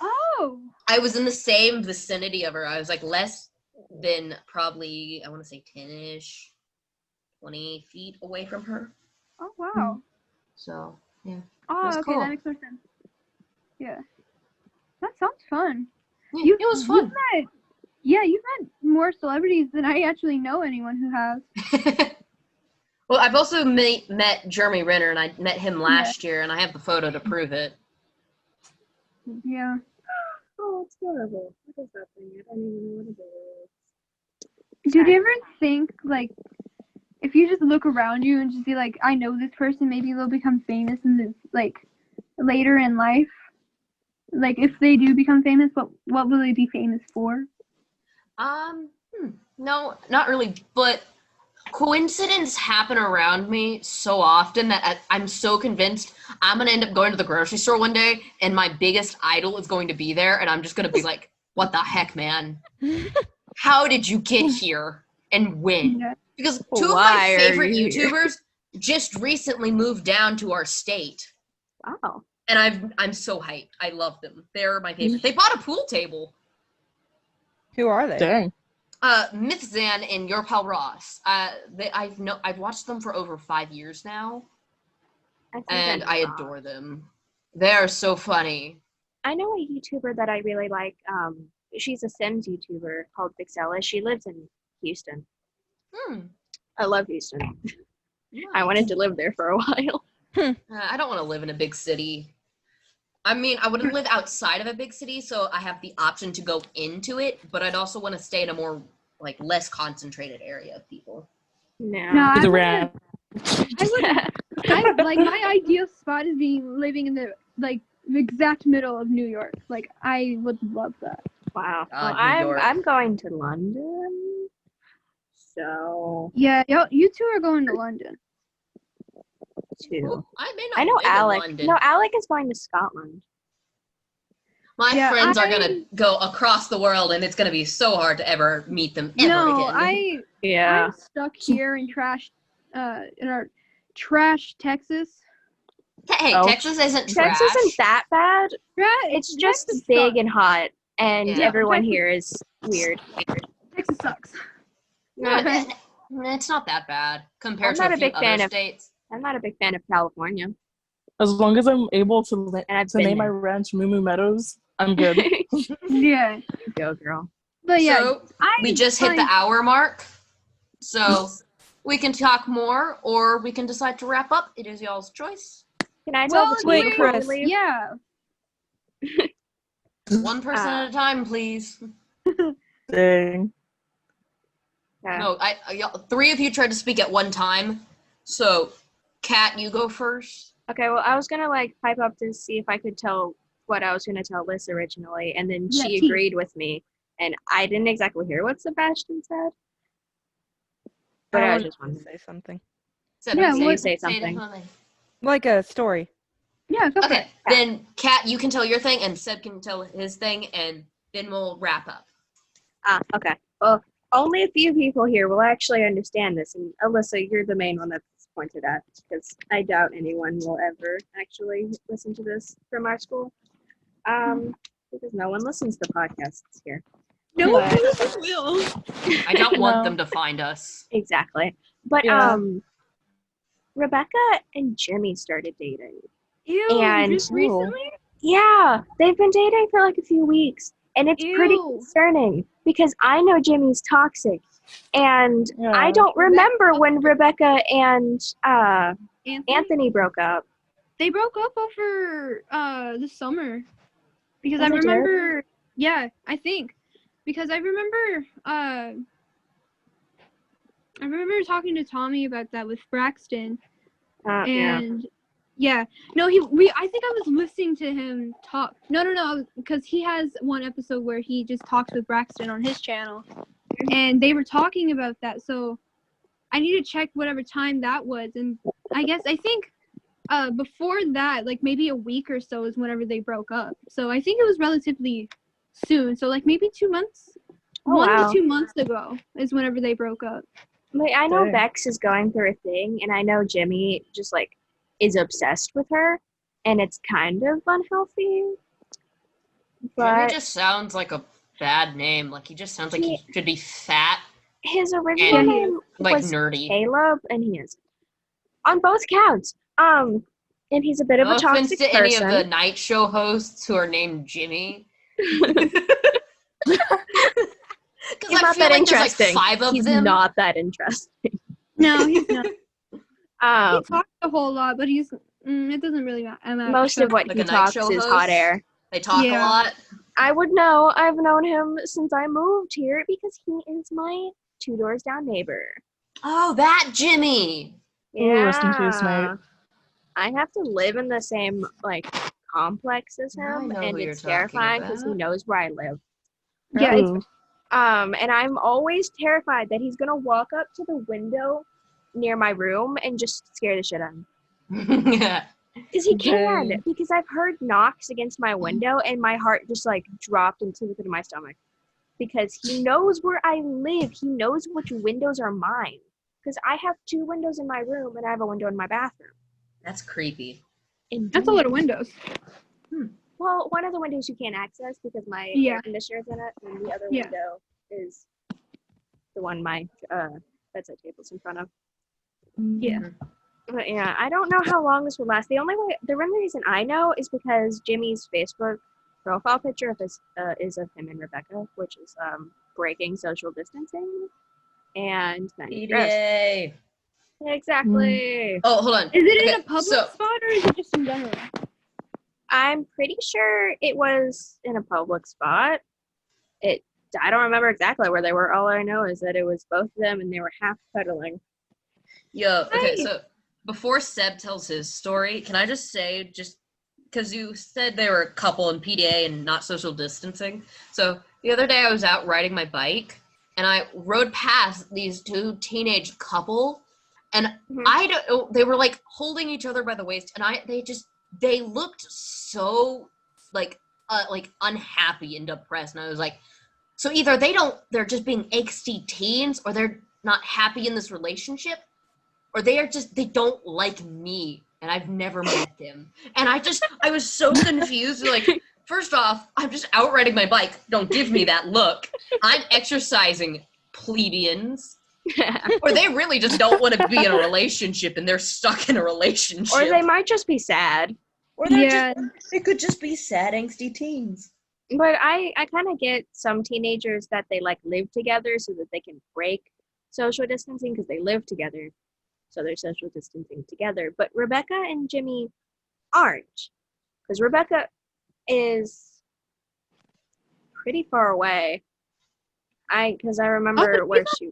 Oh. I was in the same vicinity of her. I was less than probably, I want to say 10-ish, 20 feet away from her. Oh wow. So, yeah. Oh, was okay, cool. that makes more sense. Yeah. That sounds fun. Yeah, it was fun. You've met more celebrities than I actually know anyone who has. Well, I've also met Jeremy Renner, and I met him last year, and I have the photo to prove it. Yeah. Oh, it's adorable. What is that thing? I don't even know what it is. Did you ever think, if you just look around you and just be like, I know this person, maybe they'll become famous in this, later in life? If they do become famous, what will they be famous for? No, not really, but coincidences happen around me so often that I'm so convinced I'm going to end up going to the grocery store one day and my biggest idol is going to be there and I'm just going to be like, what the heck, man? How did you get here and when? Yeah. Because two of Why my are favorite you here? YouTubers just recently moved down to our state. Oh. And I'm so hyped. I love them. They're my favorite. They bought a pool table. Who are they? Dang. Mythzan and Your Pal Ross. I've watched them for over 5 years now, and I adore them. They are so funny. I know a YouTuber that I really like. She's a Sims YouTuber called Vixella. She lives in Houston. I love Houston. I wanted to live there for a while. I don't want to live in a big city. I mean, I wouldn't live outside of a big city, so I have the option to go into it, but I'd also want to stay in a more, like, less concentrated area of people. No. The rat. Like, my ideal spot is living in the, like, the exact middle of New York. Like, I would love that. Wow. God, Well, New York. I'm going to London. So Yeah, you two are going to London. too. Well, I may not I know live in Alec. London. No, Alec is going to Scotland. My Yeah, friends are gonna go across the world, and it's gonna be so hard to ever meet them ever again. Yeah. I'm stuck here in our trash Texas. Hey, Oh. Texas isn't trash. Texas isn't that bad. It's just Texas big sucks. and hot, and Yeah. everyone Texas- here is weird. Texas sucks. No, it's not that bad compared I'm to not a a few big fan other of- states. I'm not a big fan of California. As long as I'm able to And I've to been name my there. ranch Moo Moo Meadows, I'm good. Yeah, Go girl. but yeah, So we just hit the hour mark, so we can talk more, or we can decide to wrap up. It is y'all's choice. Can I tell the wait, team before we Chris. leave? Yeah. One person at a time, please. Dang. Yeah. No, y'all, 3 of you tried to speak at one time. So, Kat, you go first. Okay, well, I was gonna pipe up to see if I could tell what I was gonna tell Liz originally, and then Yeah, she team. agreed with me, and I didn't exactly hear what Sebastian said. But I was just want to wondering. say something. Yeah, Say something. Like a story. Yeah, go for Okay, it. then Kat, you can tell your thing, and Seb can tell his thing, and then we'll wrap up. Okay. Well, only a few people here will actually understand this, and Alyssa, you're the main one that's pointed at, because I doubt anyone will ever actually listen to this from our school, because no one listens to podcasts here. No But- one will. I don't want No. them to find us. Exactly. But Yeah. Rebecca and Jimmy started dating. Ew, And- just recently? Yeah, they've been dating for like a few weeks, and it's pretty Ew. concerning because I know Jimmy's toxic, and Yeah. I don't remember when Rebecca and Anthony broke up. They broke up over the summer. Because Oh, I they did? remember I think. Because I remember talking to Tommy about that with Braxton. Yeah. And no, I think I was listening to him talk. No, because he has one episode where he just talks with Braxton on his channel, and they were talking about that. So I need to check whatever time that was, and I think before that, like maybe a week or so is whenever they broke up. So I think it was relatively soon. So like maybe 2 months, Oh, 1 wow. to 2 months ago is whenever they broke up. Like, I know Dang. Bex is going through a thing, and I know Jimmy just is obsessed with her, and it's kind of unhealthy. Jimmy But just sounds like a bad name. Like, he just sounds like he should be fat, his original and, name like, was nerdy. Caleb, and he is on both counts. And he's a bit of No a offense toxic to any of the person. night show hosts who are named Jimmy. He's not that interesting. There's like 5 of He's them. not that interesting. No, he's not. Um, He talks a whole lot, but it doesn't really matter. most of what Like he a night talks show is host? hot air. They talk a Yeah. lot. I would know. I've known him since I moved here because he is my 2 doors down neighbor. Oh, that Jimmy. Ooh, rest in peace, mate. I have to live in the same complex as I him, know and who you're it's talking terrifying because he about. knows where I live. Yeah, it's Ooh. And I'm always terrified that he's gonna walk up to the window near my room and just scare the shit out of me. Yeah. Because he can. Dang. Because I've heard knocks against my window, and my heart just dropped into the pit of my stomach. Because he knows where I live. He knows which windows are mine. Because I have 2 windows in my room, and I have a window in my bathroom. That's creepy. That's a lot of windows. Well, one of the windows you can't access because my air conditioner's in it, and the other window is the one my bedside table's in front of. Yeah. But yeah, I don't know how long this will last. The only reason I know is because Jimmy's Facebook profile picture of his, is of him and Rebecca, which is breaking social distancing. And then PDA. Exactly. Oh, hold on. Is it in a public spot or is it just in general? I'm pretty sure it was in a public spot. I don't remember exactly where they were. All I know is that it was both of them and they were half cuddling. Yo, okay, so before Seb tells his story, can I just say, just because you said they were a couple in PDA and not social distancing. So the other day I was out riding my bike and I rode past these two teenage couple and I don't know, they were like holding each other by the waist and they looked so like unhappy and depressed. And I was like, so either they're just being angsty teens or they're not happy in this relationship or they don't like me and I've never met them. And I was so confused. Like, first off, I'm just out riding my bike. Don't give me that look. I'm exercising, plebeians. Or they really just don't want to be in a relationship and they're stuck in a relationship. Or they might just be sad. Or they could just be sad, angsty teens. But I kind of get some teenagers that they like live together so that they can break social distancing because they live together. So they're social distancing together. But Rebecca and Jimmy aren't. Because Rebecca is pretty far away. Because I remember where she...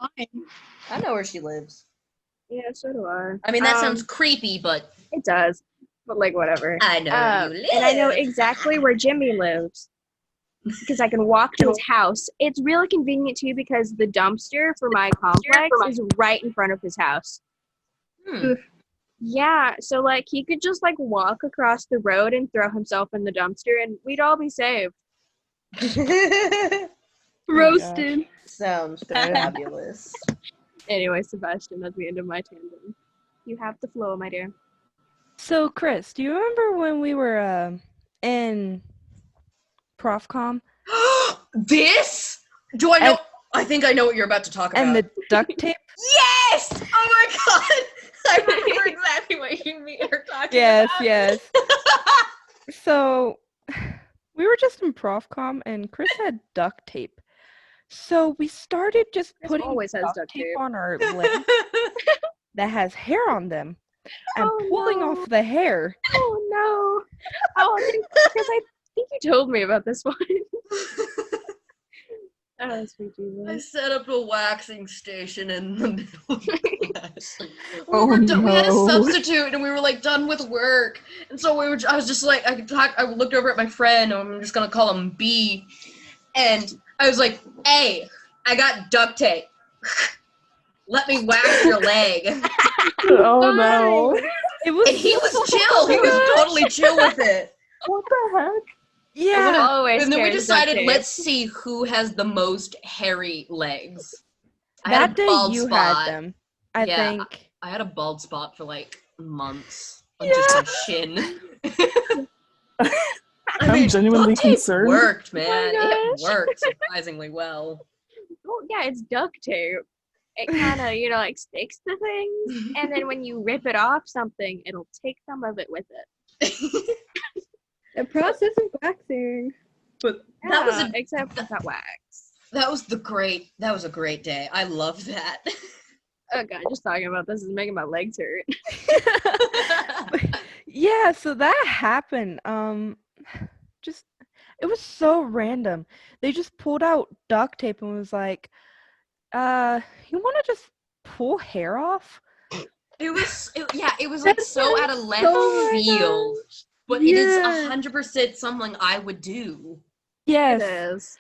I know where she lives. Yeah, so do I. I mean, that sounds creepy, but... It does. But, like, whatever. I know where you live. And I know exactly where Jimmy lives. Because I can walk to his house. It's really convenient, too, because the dumpster for my complex is right in front of his house. Yeah, so, like, he could just, like, walk across the road and throw himself in the dumpster, and we'd all be saved. Roasted. Sounds fabulous. Anyway, Sebastian, that's the end of my tangent. You have the flow, my dear. So, Chris, do you remember when we were in ProfCom? This? Do I know? I think I know what you're about to talk about. And the duct tape? Yes! Oh my god! I remember exactly what you are talking Yes, about. yes. So, we were just in ProfCom and Chris had duct tape. So we started just Chris putting always has duct tape on our legs that has hair on them and pulling off the hair. Oh no! Oh, because I think you told me about this one. Oh, sweet Jesus! I set up a waxing station in the middle of class. We had a substitute, and we were like done with work, and so I was just like, I looked over at my friend, and I'm just gonna call him B, and I was like, "Hey, I got duct tape. Let me wax your leg." Oh no! It was And he was chill. He was totally chill with it. What the heck? Yeah. And then we decided, let's see who has the most hairy legs. I had That a day bald you spot. had them. I think. I had a bald spot for like months on just my shin. I'm genuinely concerned. It worked, man. Oh It worked surprisingly well. Oh yeah, it's duct tape. It kind of, like sticks to things, and then when you rip it off something, it'll take some of it with it. The process of waxing. But that was except without wax. that was a great day. I love that. Oh god, just talking about this is making my legs hurt. Yeah, so that happened. It was so random. They just pulled out duct tape and was like, you want to just pull hair off? It was like so out of left field. But it is 100% something I would do. Yes. It is.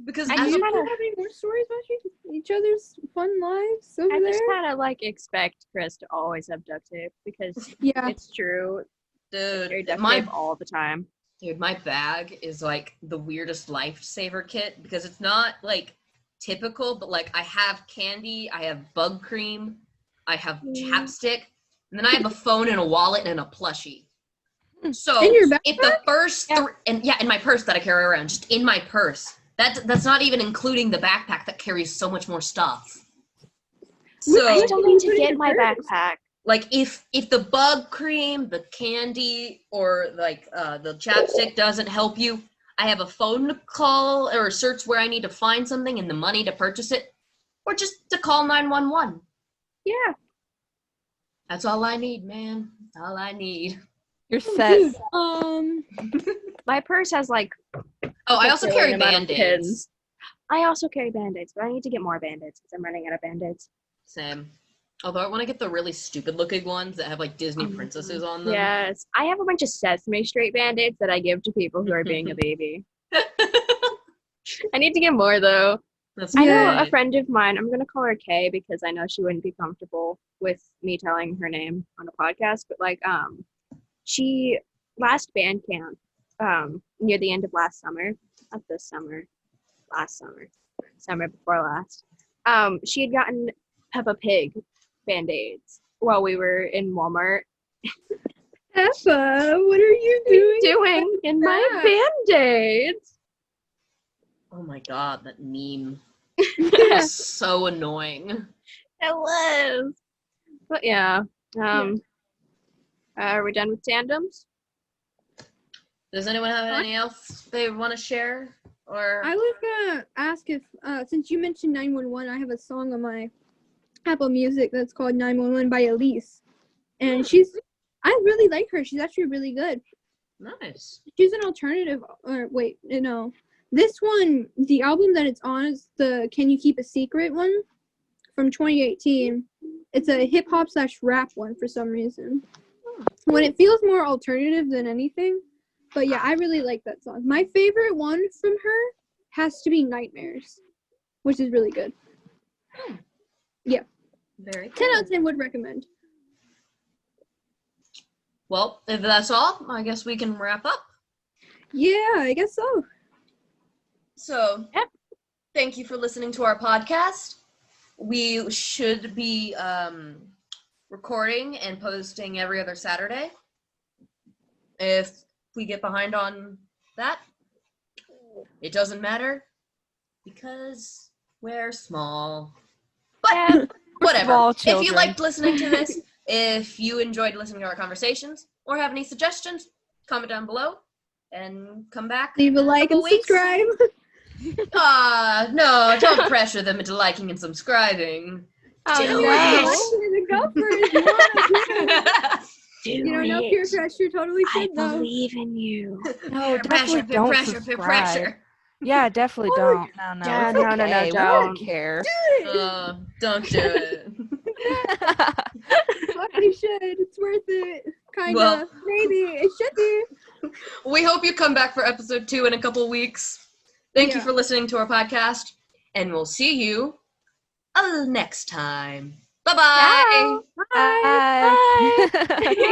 Because And you don't have any more stories about each other's fun lives over I there? just kind of expect Chris to always have duct tape because it's true. Dude, You're duct tape all the time. Dude, my bag is like the weirdest lifesaver kit because it's not like typical, but like I have candy, I have bug cream, I have chapstick, and then I have a phone and a wallet and a plushie. So In your if the first Yeah. in my purse that I carry around, just in my purse. That's not even including the backpack that carries so much more stuff. So I still need to Put it in get the my purse. backpack. like if the bug cream, the candy, or like the chapstick doesn't help you, I have a phone to call or search where I need to find something and the money to purchase it, or just to call 911. Yeah. That's all I need, man. That's all I need. You're set. Dude, My purse has like Oh, I also carry particular amount of Band-Aids. pins. I also carry Band-Aids, but I need to get more Band-Aids because I'm running out of Band-Aids. Same. Although I want to get the really stupid looking ones that have like Disney princesses on them. Yes. I have a bunch of Sesame Street Band-Aids that I give to people who are being a baby. I need to get more though. That's I know a great. friend of mine, I'm going to call her Kay because I know she wouldn't be comfortable with me telling her name on a podcast, but like she last band camp near the end of last summer, not this summer, last summer before last, she had gotten Peppa Pig Band-Aids while we were in Walmart. Peppa, what are you doing? Doing in my Band-Aids. Oh my god, that meme. It's so annoying. It was. But yeah. Are we done with tandems? Does anyone have anything else they want to share? Or I was gonna ask if, since you mentioned 911, I have a song on my Apple Music that's called 911 by Elise. And I really like her. She's actually really good. nice. She's an alternative, or wait, no. This one, the album that it's on is the Can You Keep a Secret one from 2018. It's a hip hop / rap one for some reason. When it feels more alternative than anything. But yeah, I really like that song. My favorite one from her has to be Nightmares, which is really good. Yeah. Very 10 out cool. of 10 would recommend. Well, if that's all, I guess we can wrap up. Yeah, I guess so. So, Yep. Thank you for listening to our podcast. We should be recording and posting every other Saturday. If we get behind on that, it doesn't matter because we're small. But whatever. Small If you children. liked listening to this, if you enjoyed listening to our conversations, or have any suggestions, comment down below and come back. Leave a like and subscribe. No, don't pressure them into liking and subscribing. Oh, Do no. Go for it if you want to. Do You don't know it. peer pressure, totally I should though. believe in you. No, Peer definitely pressure, don't peer subscribe. pressure. Yeah, definitely don't. No, Yeah, it's no, no, okay. We don't. don't care. Don't do it. You should. It's worth it. Kinda. Well- Maybe. It should be. We hope you come back for episode 2 in a couple weeks. Thank you Yeah. for listening to our podcast, and we'll see you next time. Bye-bye. Ciao. Bye.